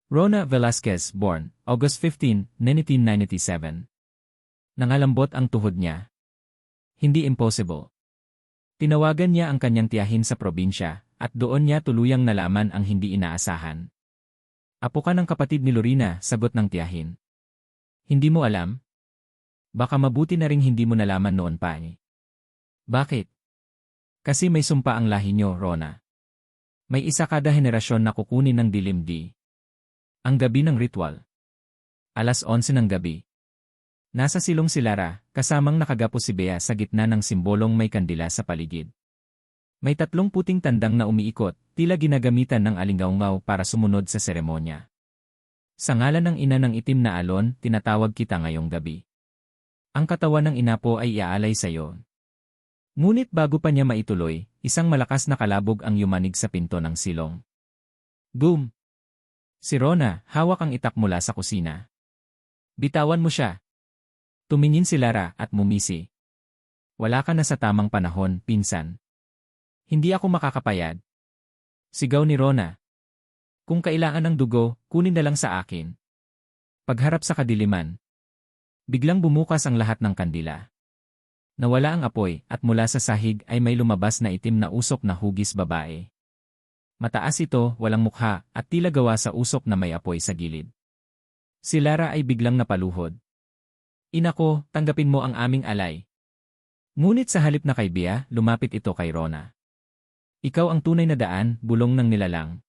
Rona Velasquez, born August 15, 1997. Nangalambot ang tuhod niya. Hindi impossible. Tinawagan niya ang kanyang tiyahin sa probinsya, at doon niya tuluyang nalaman ang hindi inaasahan. Apo ka ng kapatid ni Lorina, sagot ng tiyahin. Hindi mo alam? Baka mabuti na ring hindi mo nalaman noon pa eh. Bakit? Kasi may sumpa ang lahi niyo, Rona. May isa kada henerasyon na kukunin ng dilim di. Ang gabi ng ritual. 11:00 ng gabi. Nasa silong si Lara, kasamang nakagapo si Bea sa gitna ng simbolong may kandila sa paligid. May 3 puting tandang na umiikot, tila ginagamitan ng alingaungaw para sumunod sa seremonya. Sa ngalan ng ina ng itim na alon, tinatawag kita ngayong gabi. Ang katawan ng ina po ay iaalay sa iyo. Ngunit bago pa niya maituloy, isang malakas na kalabog ang yumanig sa pinto ng silong. Boom! Si Rona, hawak ang itak mula sa kusina. Bitawan mo siya. Tumingin si Lara at mumisi. Wala ka na sa tamang panahon, pinsan. Hindi ako makakapayad. Sigaw ni Rona. Kung kailangan ng dugo, kunin na lang sa akin. Pagharap sa kadiliman. Biglang bumukas ang lahat ng kandila. Nawala ang apoy at mula sa sahig ay may lumabas na itim na usok na hugis babae. Mataas ito, walang mukha at tila gawa sa usok na may apoy sa gilid. Si Lara ay biglang napaluhod. Ina ko, tanggapin mo ang aming alay. Ngunit sa halip na kay Bea, lumapit ito kay Rona. Ikaw ang tunay na daan, bulong ng nilalang.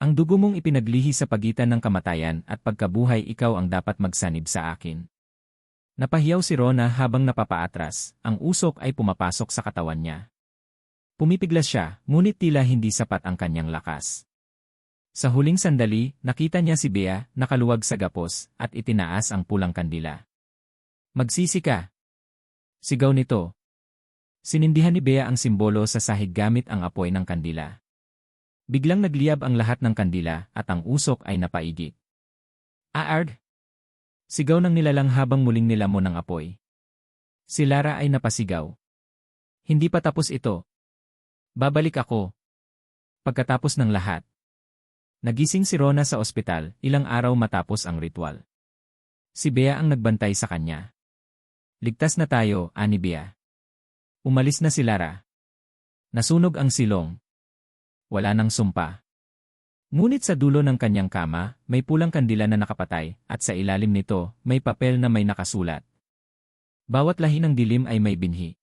Ang dugo mong ipinaglihi sa pagitan ng kamatayan at pagkabuhay ikaw ang dapat magsanib sa akin. Napahiyaw si Rona habang napapaatras, ang usok ay pumapasok sa katawan niya. Pumipiglas siya, ngunit tila hindi sapat ang kanyang lakas. Sa huling sandali, nakita niya si Bea, nakaluwag sa gapos, at itinaas ang pulang kandila. Magsisi ka! Sigaw nito. Sinindihan ni Bea ang simbolo sa sahig gamit ang apoy ng kandila. Biglang nagliyab ang lahat ng kandila at ang usok ay napaigit. Aard! Sigaw ng nilalang habang muling nilamon ng apoy. Si Lara ay napasigaw. Hindi pa tapos ito. Babalik ako. Pagkatapos ng lahat. Nagising si Rona sa ospital, ilang araw matapos ang ritual. Si Bea ang nagbantay sa kanya. Ligtas na tayo, ani Bea. Umalis na si Lara. Nasunog ang silong. Wala nang sumpa. Ngunit sa dulo ng kanyang kama, may pulang kandila na nakapatay, at sa ilalim nito, may papel na may nakasulat. Bawat lahi ng dilim ay may binhi.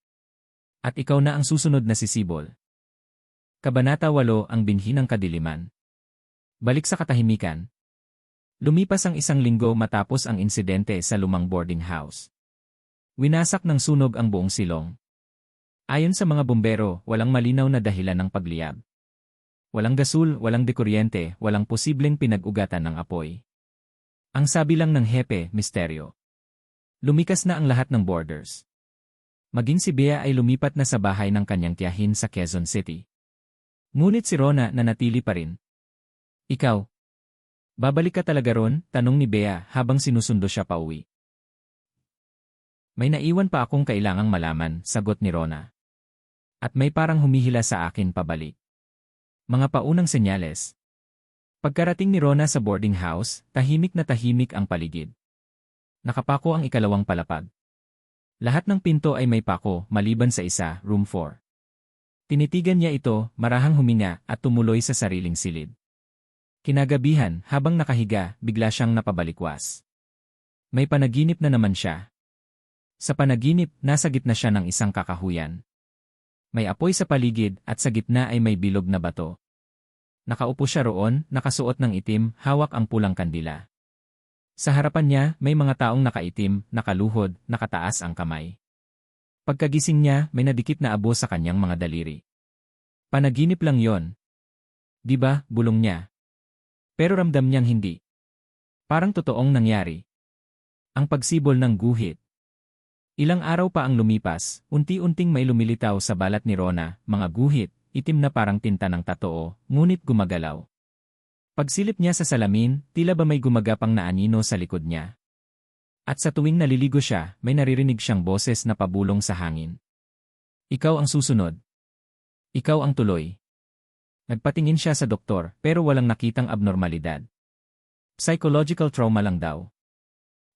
At ikaw na ang susunod na sisibol. Kabanata 8 ang binhi ng kadiliman. Balik sa katahimikan. Lumipas ang 1 linggo matapos ang insidente sa lumang boarding house. Winasak ng sunog ang buong silong. Ayon sa mga bumbero, walang malinaw na dahilan ng pagliyab. Walang gasul, walang dekuryente, walang posibleng pinag-ugatan ng apoy. Ang sabi lang ng hepe, misteryo. Lumikas na ang lahat ng boarders. Maging si Bea ay lumipat na sa bahay ng kanyang tiyahin sa Quezon City. Ngunit si Rona nanatili pa rin. Ikaw? Babalik ka talaga ron? Tanong ni Bea habang sinusundo siya pauwi. May naiwan pa akong kailangang malaman, sagot ni Rona. At may parang humihila sa akin pabalik. Mga paunang senyales. Pagkarating ni Rona sa boarding house, tahimik na tahimik ang paligid. Nakapako ang ikalawang palapag. Lahat ng pinto ay may pako, maliban sa isa, room 4. Tinitigan niya ito, marahang huminga, at tumuloy sa sariling silid. Kinagabihan, habang nakahiga, bigla siyang napabalikwas. May panaginip na naman siya. Sa panaginip, nasa gitna siya ng isang kakahuyan. May apoy sa paligid, at sa gitna ay may bilog na bato. Nakaupo siya roon, nakasuot ng itim, hawak ang pulang kandila. Sa harapan niya, may mga taong nakaitim, nakaluhod, nakataas ang kamay. Pagkagising niya, may nadikit na abo sa kanyang mga daliri. Panaginip lang yon. Di ba, bulong niya. Pero ramdam niyang hindi. Parang totoong nangyari. Ang pagsibol ng guhit. Ilang araw pa ang lumipas, unti-unting may lumilitaw sa balat ni Rona, mga guhit, itim na parang tinta ng tatoo, ngunit gumagalaw. Pagsilip niya sa salamin, tila ba may gumagapang na anino sa likod niya. At sa tuwing naliligo siya, may naririnig siyang boses na pabulong sa hangin. Ikaw ang susunod. Ikaw ang tuloy. Nagpatingin siya sa doktor, pero walang nakitang abnormalidad. Psychological trauma lang daw.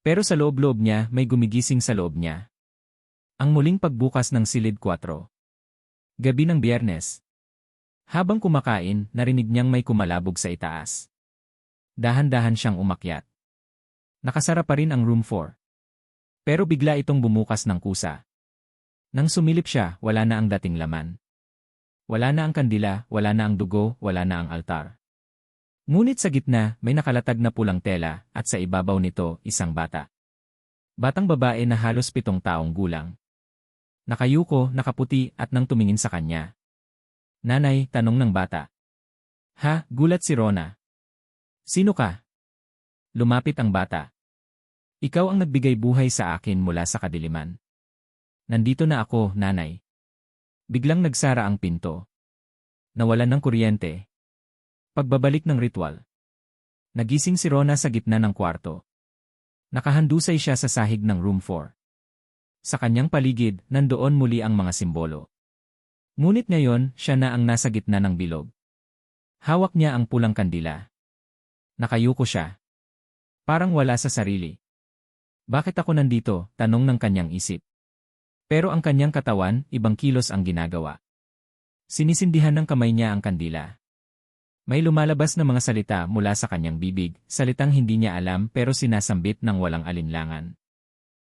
Pero sa loob-loob niya, may gumigising sa loob niya. Ang muling pagbukas ng silid 4. Gabi ng Biyernes. Habang kumakain, narinig niyang may kumalabog sa itaas. Dahan-dahan siyang umakyat. Nakasara pa rin ang room 4. Pero bigla itong bumukas ng kusa. Nang sumilip siya, wala na ang dating laman. Wala na ang kandila, wala na ang dugo, wala na ang altar. Ngunit sa gitna, may nakalatag na pulang tela, at sa ibabaw nito, isang bata. Batang babae na halos 7 taong gulang. Nakayuko, nakaputi, at nang tumingin sa kanya. Nanay, tanong ng bata. Ha, gulat si Rona. Sino ka? Lumapit ang bata. Ikaw ang nagbigay buhay sa akin mula sa kadiliman. Nandito na ako, nanay. Biglang nagsara ang pinto. Nawalan ng kuryente. Pagbabalik ng ritual. Nagising si Rona sa gitna ng kwarto. Nakahandusay siya sa sahig ng room 4. Sa kanyang paligid, nandoon muli ang mga simbolo. Ngunit ngayon, siya na ang nasa gitna ng bilog. Hawak niya ang pulang kandila. Nakayuko siya. Parang wala sa sarili. Bakit ako nandito? Tanong ng kanyang isip. Pero ang kanyang katawan, ibang kilos ang ginagawa. Sinisindihan ng kamay niya ang kandila. May lumalabas na mga salita mula sa kanyang bibig, salitang hindi niya alam pero sinasambit ng walang alinlangan.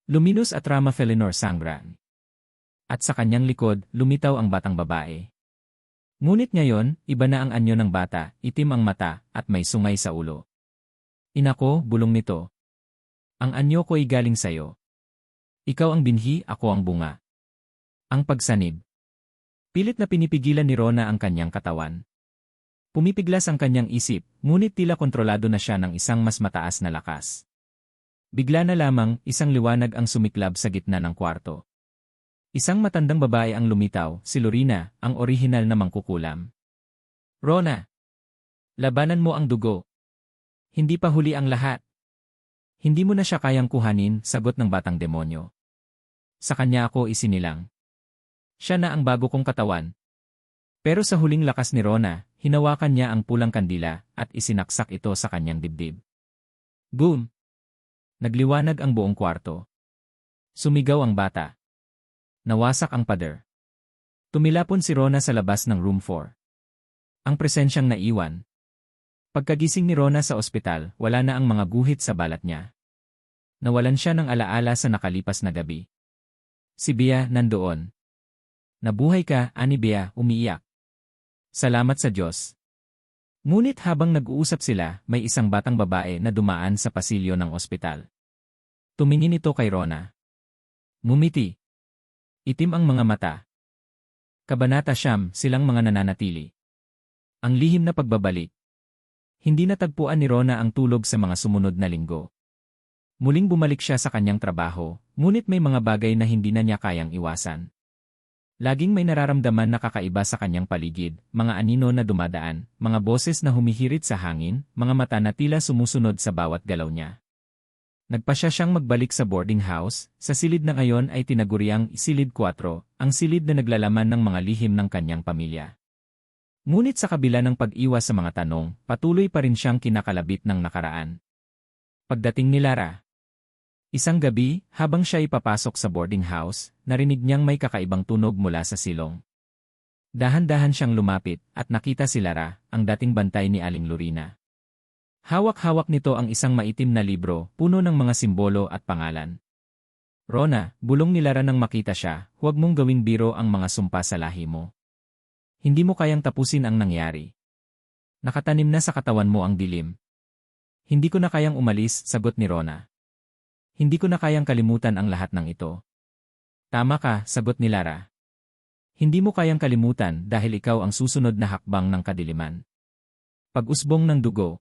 Luminous at Rama Felinor Sangran. At sa kanyang likod, lumitaw ang batang babae. Ngunit ngayon, iba na ang anyo ng bata, itim ang mata, at may sungay sa ulo. Inako, bulong nito. Ang anyo ko'y galing sa'yo. Ikaw ang binhi, ako ang bunga. Ang pagsanib. Pilit na pinipigilan ni Rona ang kanyang katawan. Pumipiglas ang kanyang isip, ngunit tila kontrolado na siya ng isang mas mataas na lakas. Bigla na lamang, isang liwanag ang sumiklab sa gitna ng kwarto. Isang matandang babae ang lumitaw, si Lorena, ang orihinal na mangkukulam. Rona! Labanan mo ang dugo. Hindi pa huli ang lahat. Hindi mo na siya kayang kuhanin, sagot ng batang demonyo. Sa kanya ako isinilang. Siya na ang bago kong katawan. Pero sa huling lakas ni Rona, hinawakan niya ang pulang kandila at isinaksak ito sa kanyang dibdib. Boom! Nagliwanag ang buong kwarto. Sumigaw ang bata. Nawasak ang pader. Tumilapon si Rona sa labas ng room 4. Ang presensyang naiwan. Pagkagising ni Rona sa ospital, wala na ang mga guhit sa balat niya. Nawalan siya ng alaala sa nakalipas na gabi. Si Bea nandoon. Nabuhay ka, ani Bea, umiiyak. Salamat sa Diyos. Ngunit habang nag-uusap sila, may isang batang babae na dumaan sa pasilyo ng ospital. Tumingin ito kay Rona. Ngumiti. Itim ang mga mata. Kabanata Siyam, silang mga nananatili. Ang lihim na pagbabalik. Hindi natagpuan ni Rona ang tulog sa mga sumunod na linggo. Muling bumalik siya sa kanyang trabaho, ngunit may mga bagay na hindi na niya kayang iwasan. Laging may nararamdaman na kakaiba sa kanyang paligid, mga anino na dumadaan, mga boses na humihirit sa hangin, mga mata na tila sumusunod sa bawat galaw niya. Nagpasya siyang magbalik sa boarding house, sa silid na ngayon ay tinaguriang silid 4, ang silid na naglalaman ng mga lihim ng kanyang pamilya. Ngunit sa kabila ng pag-iwas sa mga tanong, patuloy pa rin siyang kinakalabit ng nakaraan. Pagdating ni Lara. Isang gabi, habang siya ipapasok sa boarding house, narinig niyang may kakaibang tunog mula sa silong. Dahan-dahan siyang lumapit at nakita si Lara, ang dating bantay ni Aling Lorina. Hawak-hawak nito ang isang maitim na libro, puno ng mga simbolo at pangalan. Rona, bulong ni Lara nang makita siya, huwag mong gawing biro ang mga sumpa sa lahi mo. Hindi mo kayang tapusin ang nangyari. Nakatanim na sa katawan mo ang dilim. Hindi ko na kayang umalis, sagot ni Rona. Hindi ko na kayang kalimutan ang lahat ng ito. Tama ka, sagot ni Lara. Hindi mo kayang kalimutan dahil ikaw ang susunod na hakbang ng kadiliman. Pag-usbong ng dugo.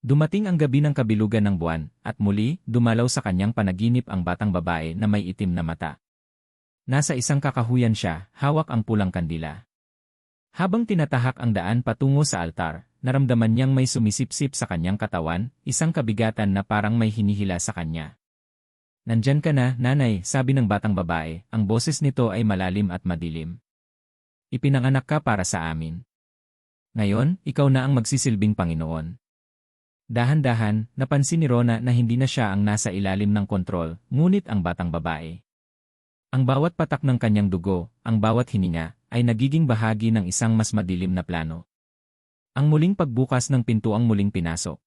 Dumating ang gabi ng kabilugan ng buwan, at muli, dumalaw sa kanyang panaginip ang batang babae na may itim na mata. Nasa isang kakahuyan siya, hawak ang pulang kandila. Habang tinatahak ang daan patungo sa altar, naramdaman niyang may sumisipsip sa kanyang katawan, isang kabigatan na parang may hinihila sa kanya. Nandyan ka na, nanay, sabi ng batang babae, ang boses nito ay malalim at madilim. Ipinanganak ka para sa amin. Ngayon, ikaw na ang magsisilbing Panginoon. Dahan-dahan, napansin ni Rona na hindi na siya ang nasa ilalim ng kontrol, ngunit ang batang babae. Ang bawat patak ng kanyang dugo, ang bawat hininga, ay nagiging bahagi ng isang mas madilim na plano. Ang muling pagbukas ng pintuang muling pinasok.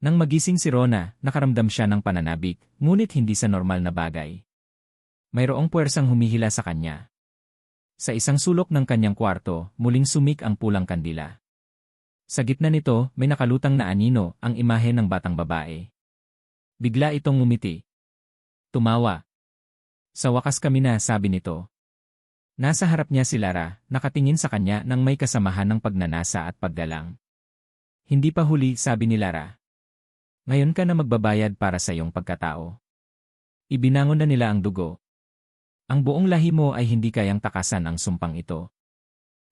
Nang magising si Rona, nakaramdam siya ng pananabik, ngunit hindi sa normal na bagay. Mayroong puwersang humihila sa kanya. Sa isang sulok ng kanyang kwarto, muling sumik ang pulang kandila. Sa gitna nito, may nakalutang na anino, ang imahe ng batang babae. Bigla itong ngumiti. Tumawa. Sa wakas kami na, sabi nito. Nasa harap niya si Lara, nakatingin sa kanya nang may kasamahan ng pagnanasa at paggalang. Hindi pa huli, sabi ni Lara. Ngayon ka na magbabayad para sa iyong pagkatao. Ibinangon na nila ang dugo. Ang buong lahi mo ay hindi kayang takasan ang sumpang ito.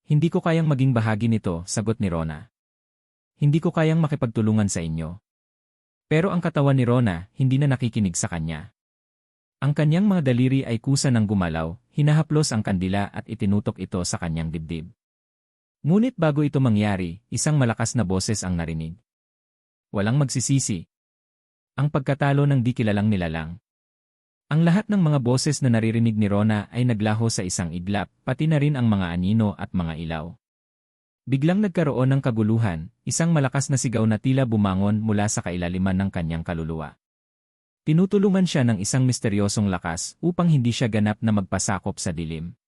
Hindi ko kayang maging bahagi nito, sagot ni Rona. Hindi ko kayang makipagtulungan sa inyo. Pero ang katawan ni Rona, hindi na nakikinig sa kanya. Ang kanyang mga daliri ay kusa ng gumalaw, hinahaplos ang kandila at itinutok ito sa kanyang dibdib. Ngunit bago ito mangyari, isang malakas na boses ang narinig. Walang magsisisi. Ang pagkatalo ng di kilalang nilalang. Ang lahat ng mga boses na naririnig ni Rona ay naglaho sa isang iglap, pati na rin ang mga anino at mga ilaw. Biglang nagkaroon ng kaguluhan, isang malakas na sigaw na tila bumangon mula sa kailaliman ng kanyang kaluluwa. Tinutulungan siya ng isang misteryosong lakas upang hindi siya ganap na magpasakop sa dilim.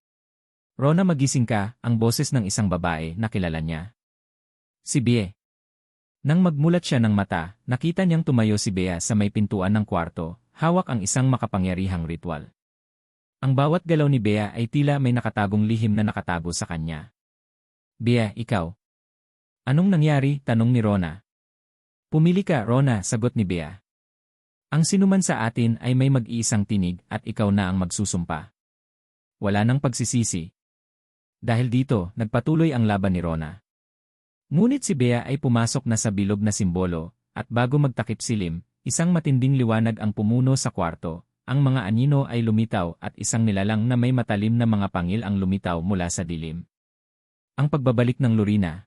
Rona, magising ka, ang boses ng isang babae na kilala niya. Si Bea. Nang magmulat siya ng mata, nakita niyang tumayo si Bea sa may pintuan ng kwarto, hawak ang isang makapangyarihang ritual. Ang bawat galaw ni Bea ay tila may nakatagong lihim na nakatago sa kanya. Bea, ikaw. Anong nangyari? Tanong ni Rona. Pumili ka, Rona, sagot ni Bea. Ang sinuman sa atin ay may mag-iisang tinig at ikaw na ang magsusumpa. Wala nang pagsisisi. Dahil dito, nagpatuloy ang laban ni Rona. Ngunit si Bea ay pumasok na sa bilog na simbolo, at bago magtakip silim, isang matinding liwanag ang pumuno sa kwarto, ang mga anino ay lumitaw at isang nilalang na may matalim na mga pangil ang lumitaw mula sa dilim. Ang pagbabalik ng Lorina.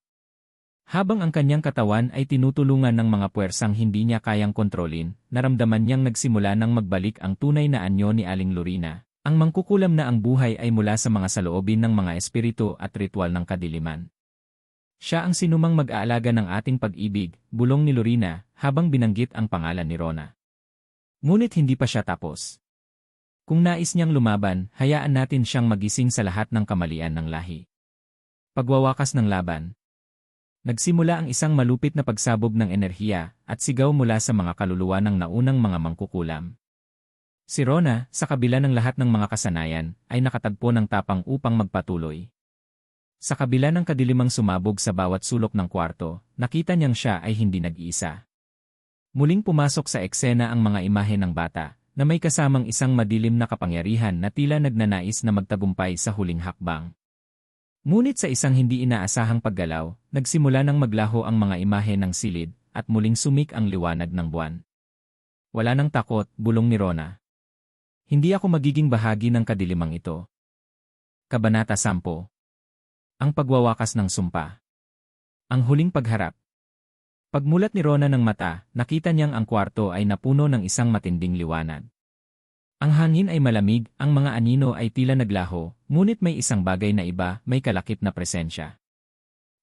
Habang ang kanyang katawan ay tinutulungan ng mga puwersang hindi niya kayang kontrolin, naramdaman niyang nagsimula nang magbalik ang tunay na anyo ni Aling Lorina. Ang mangkukulam na ang buhay ay mula sa mga saloobin ng mga espiritu at ritual ng kadiliman. Siya ang sinumang mag-aalaga ng ating pag-ibig, bulong ni Lorina, habang binanggit ang pangalan ni Rona. Ngunit hindi pa siya tapos. Kung nais niyang lumaban, hayaan natin siyang magising sa lahat ng kamalian ng lahi. Pagwawakas ng laban. Nagsimula ang isang malupit na pagsabog ng enerhiya at sigaw mula sa mga kaluluwa ng naunang mga mangkukulam. Si Rona, sa kabila ng lahat ng mga kasanayan, ay nakatagpo ng tapang upang magpatuloy. Sa kabila ng kadilimang sumabog sa bawat sulok ng kwarto, nakita niyang siya ay hindi nag-iisa. Muling pumasok sa eksena ang mga imahe ng bata, na may kasamang isang madilim na kapangyarihan na tila nagnanais na magtagumpay sa huling hakbang. Ngunit sa isang hindi inaasahang paggalaw, nagsimula ng maglaho ang mga imahe ng silid, at muling sumik ang liwanag ng buwan. Wala nang takot, bulong ni Rona. Hindi ako magiging bahagi ng kadilimang ito. Kabanata 10. Ang pagwawakas ng sumpa. Ang huling pagharap. Pagmulat ni Rona ng mata, nakita niyang ang kwarto ay napuno ng isang matinding liwanag. Ang hangin ay malamig, ang mga anino ay tila naglaho, ngunit may isang bagay na iba, may kalakip na presensya.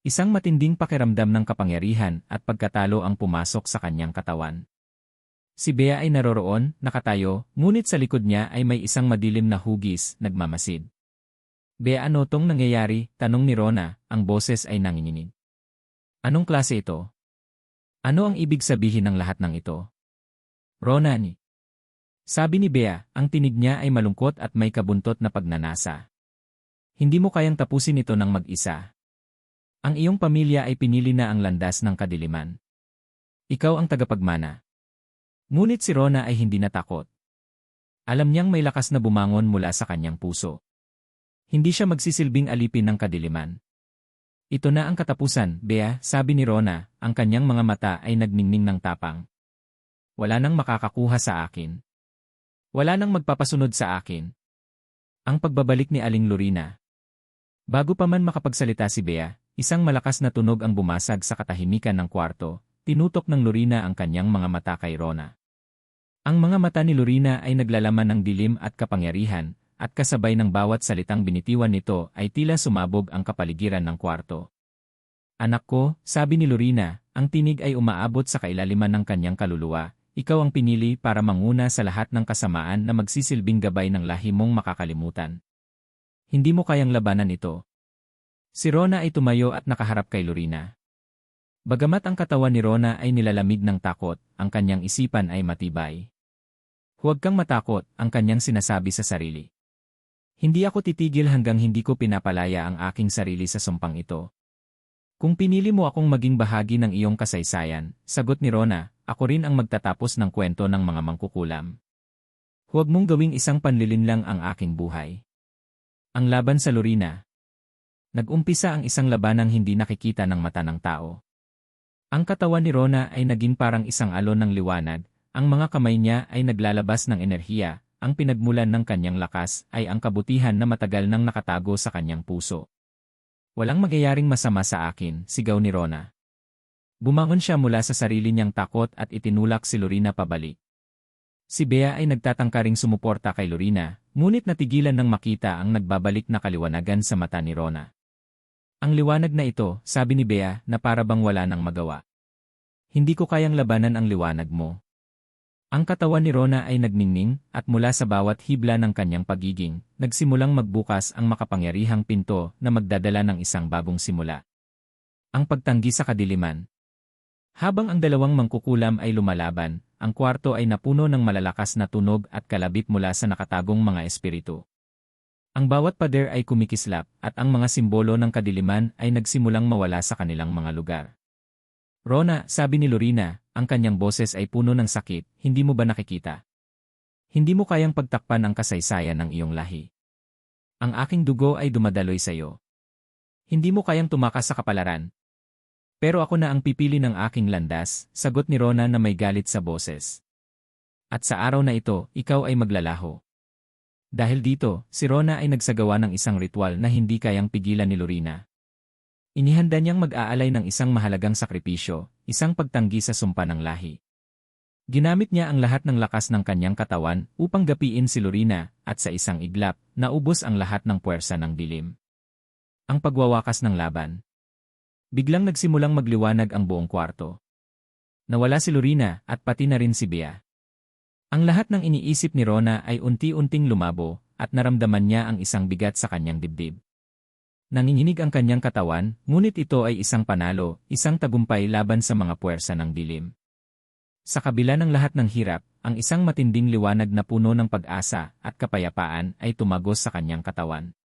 Isang matinding pakiramdam ng kapangyarihan at pagkatalo ang pumasok sa kanyang katawan. Si Bea ay naroroon, nakatayo, ngunit sa likod niya ay may isang madilim na hugis, nagmamasid. Bea, ano tong nangyayari? Tanong ni Rona, ang boses ay nanginginig. Anong klase ito? Ano ang ibig sabihin ng lahat ng ito? Rona ni. Sabi ni Bea, ang tinig niya ay malungkot at may kabuntot na pagnanasa. Hindi mo kayang tapusin ito ng mag-isa. Ang iyong pamilya ay pinili na ang landas ng kadiliman. Ikaw ang tagapagmana. Ngunit si Rona ay hindi natakot. Alam niyang may lakas na bumangon mula sa kanyang puso. Hindi siya magsisilbing alipin ng kadiliman. Ito na ang katapusan, Bea, sabi ni Rona, ang kanyang mga mata ay nagningning ng tapang. Wala nang makakakuha sa akin. Wala nang magpapasunod sa akin. Ang pagbabalik ni Aling Lorina. Bago pa man makapagsalita si Bea, isang malakas na tunog ang bumasag sa katahimikan ng kwarto. Tinutok ng Lorina ang kanyang mga mata kay Rona. Ang mga mata ni Lorina ay naglalaman ng dilim at kapangyarihan, at kasabay ng bawat salitang binitiwan nito ay tila sumabog ang kapaligiran ng kwarto. Anak ko, sabi ni Lorina, ang tinig ay umaabot sa kailaliman ng kanyang kaluluwa. Ikaw ang pinili para manguna sa lahat ng kasamaan na magsisilbing gabay ng lahi mong makakalimutan. Hindi mo kayang labanan ito. Si Rona ay tumayo at nakaharap kay Lorina. Bagamat ang katawan ni Rona ay nilalamig ng takot, ang kanyang isipan ay matibay. Huwag kang matakot, ang kanyang sinasabi sa sarili. Hindi ako titigil hanggang hindi ko pinapalaya ang aking sarili sa sumpang ito. Kung pinili mo akong maging bahagi ng iyong kasaysayan, sagot ni Rona, ako rin ang magtatapos ng kwento ng mga mangkukulam. Huwag mong gawing isang panlilinlang ang aking buhay. Ang laban sa Lorina. Nag-umpisa ang isang labanang hindi nakikita ng mata ng tao. Ang katawan ni Rona ay naging parang isang alon ng liwanag, ang mga kamay niya ay naglalabas ng enerhiya, ang pinagmulan ng kanyang lakas ay ang kabutihan na matagal nang nakatago sa kanyang puso. Walang magyayaring masama sa akin, sigaw ni Rona. Bumangon siya mula sa sarili niyang takot at itinulak si Lorina pabalik. Si Bea ay nagtatangkaring sumuporta kay Lorina, ngunit natigilan nang makita ang nagbabalik na kaliwanagan sa mata ni Rona. Ang liwanag na ito, sabi ni Bea, na para bang wala nang magawa. Hindi ko kayang labanan ang liwanag mo. Ang katawan ni Rona ay nagningning, at mula sa bawat hibla ng kanyang pagiging, nagsimulang magbukas ang makapangyarihang pinto na magdadala ng isang bagong simula. Ang pagtanggi sa kadiliman. Habang ang dalawang mangkukulam ay lumalaban, ang kwarto ay napuno ng malalakas na tunog at kalabit mula sa nakatagong mga espiritu. Ang bawat pader ay kumikislap, at ang mga simbolo ng kadiliman ay nagsimulang mawala sa kanilang mga lugar. Rona, sabi ni Lorina, ang kanyang boses ay puno ng sakit, hindi mo ba nakikita? Hindi mo kayang pagtakpan ang kasaysayan ng iyong lahi. Ang aking dugo ay dumadaloy sa iyo. Hindi mo kayang tumakas sa kapalaran. Pero ako na ang pipili ng aking landas, sagot ni Rona na may galit sa boses. At sa araw na ito, ikaw ay maglalaho. Dahil dito, si Rona ay nagsagawa ng isang ritual na hindi kayang pigilan ni Lorina. Inihanda niyang mag-aalay ng isang mahalagang sakripisyo, isang pagtanggi sa sumpa ng lahi. Ginamit niya ang lahat ng lakas ng kanyang katawan upang gapiin si Lorina, at sa isang iglap, naubos ang lahat ng puwersa ng dilim. Ang pagwawakas ng laban. Biglang nagsimulang magliwanag ang buong kwarto. Nawala si Lorina at pati na rin si Bea. Ang lahat ng iniisip ni Rona ay unti-unting lumabo, at naramdaman niya ang isang bigat sa kanyang dibdib. Nanginginig ang kanyang katawan, ngunit ito ay isang panalo, isang tagumpay laban sa mga puwersa ng dilim. Sa kabila ng lahat ng hirap, ang isang matinding liwanag na puno ng pag-asa at kapayapaan ay tumagos sa kanyang katawan.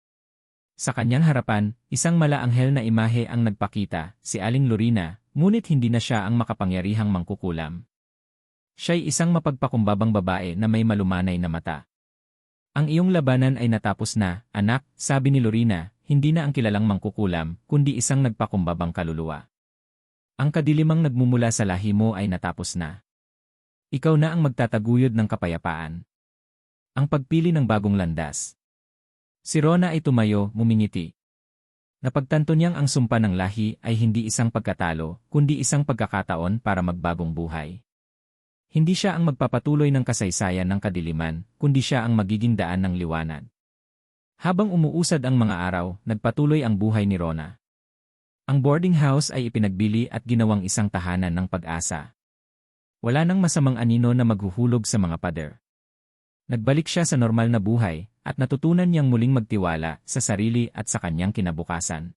Sa kanyang harapan, isang malaanghel na imahe ang nagpakita, si Aling Lorina, ngunit hindi na siya ang makapangyarihang mangkukulam. Siya'y isang mapagpakumbabang babae na may malumanay na mata. Ang iyong labanan ay natapos na, anak, sabi ni Lorina, hindi na ang kilalang mangkukulam, kundi isang nagpakumbabang kaluluwa. Ang kadilimang nagmumula sa lahi mo ay natapos na. Ikaw na ang magtataguyod ng kapayapaan. Ang pagpili ng bagong landas. Si Rona ay tumayo, ngumingiti. Napagtanto niyang ang sumpa ng lahi ay hindi isang pagkatalo, kundi isang pagkakataon para magbagong buhay. Hindi siya ang magpapatuloy ng kasaysayan ng kadiliman, kundi siya ang magiging daan ng liwanag. Habang umuusad ang mga araw, nagpatuloy ang buhay ni Rona. Ang boarding house ay ipinagbili at ginawang isang tahanan ng pag-asa. Wala nang masamang anino na maghuhulog sa mga pader. Nagbalik siya sa normal na buhay, at natutunan niyang muling magtiwala sa sarili at sa kanyang kinabukasan.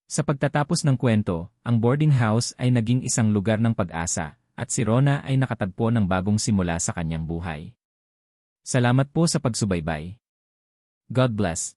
Sa pagtatapos ng kwento, ang boarding house ay naging isang lugar ng pag-asa, at si Rona ay nakatagpo ng bagong simula sa kanyang buhay. Salamat po sa pagsubaybay. God bless.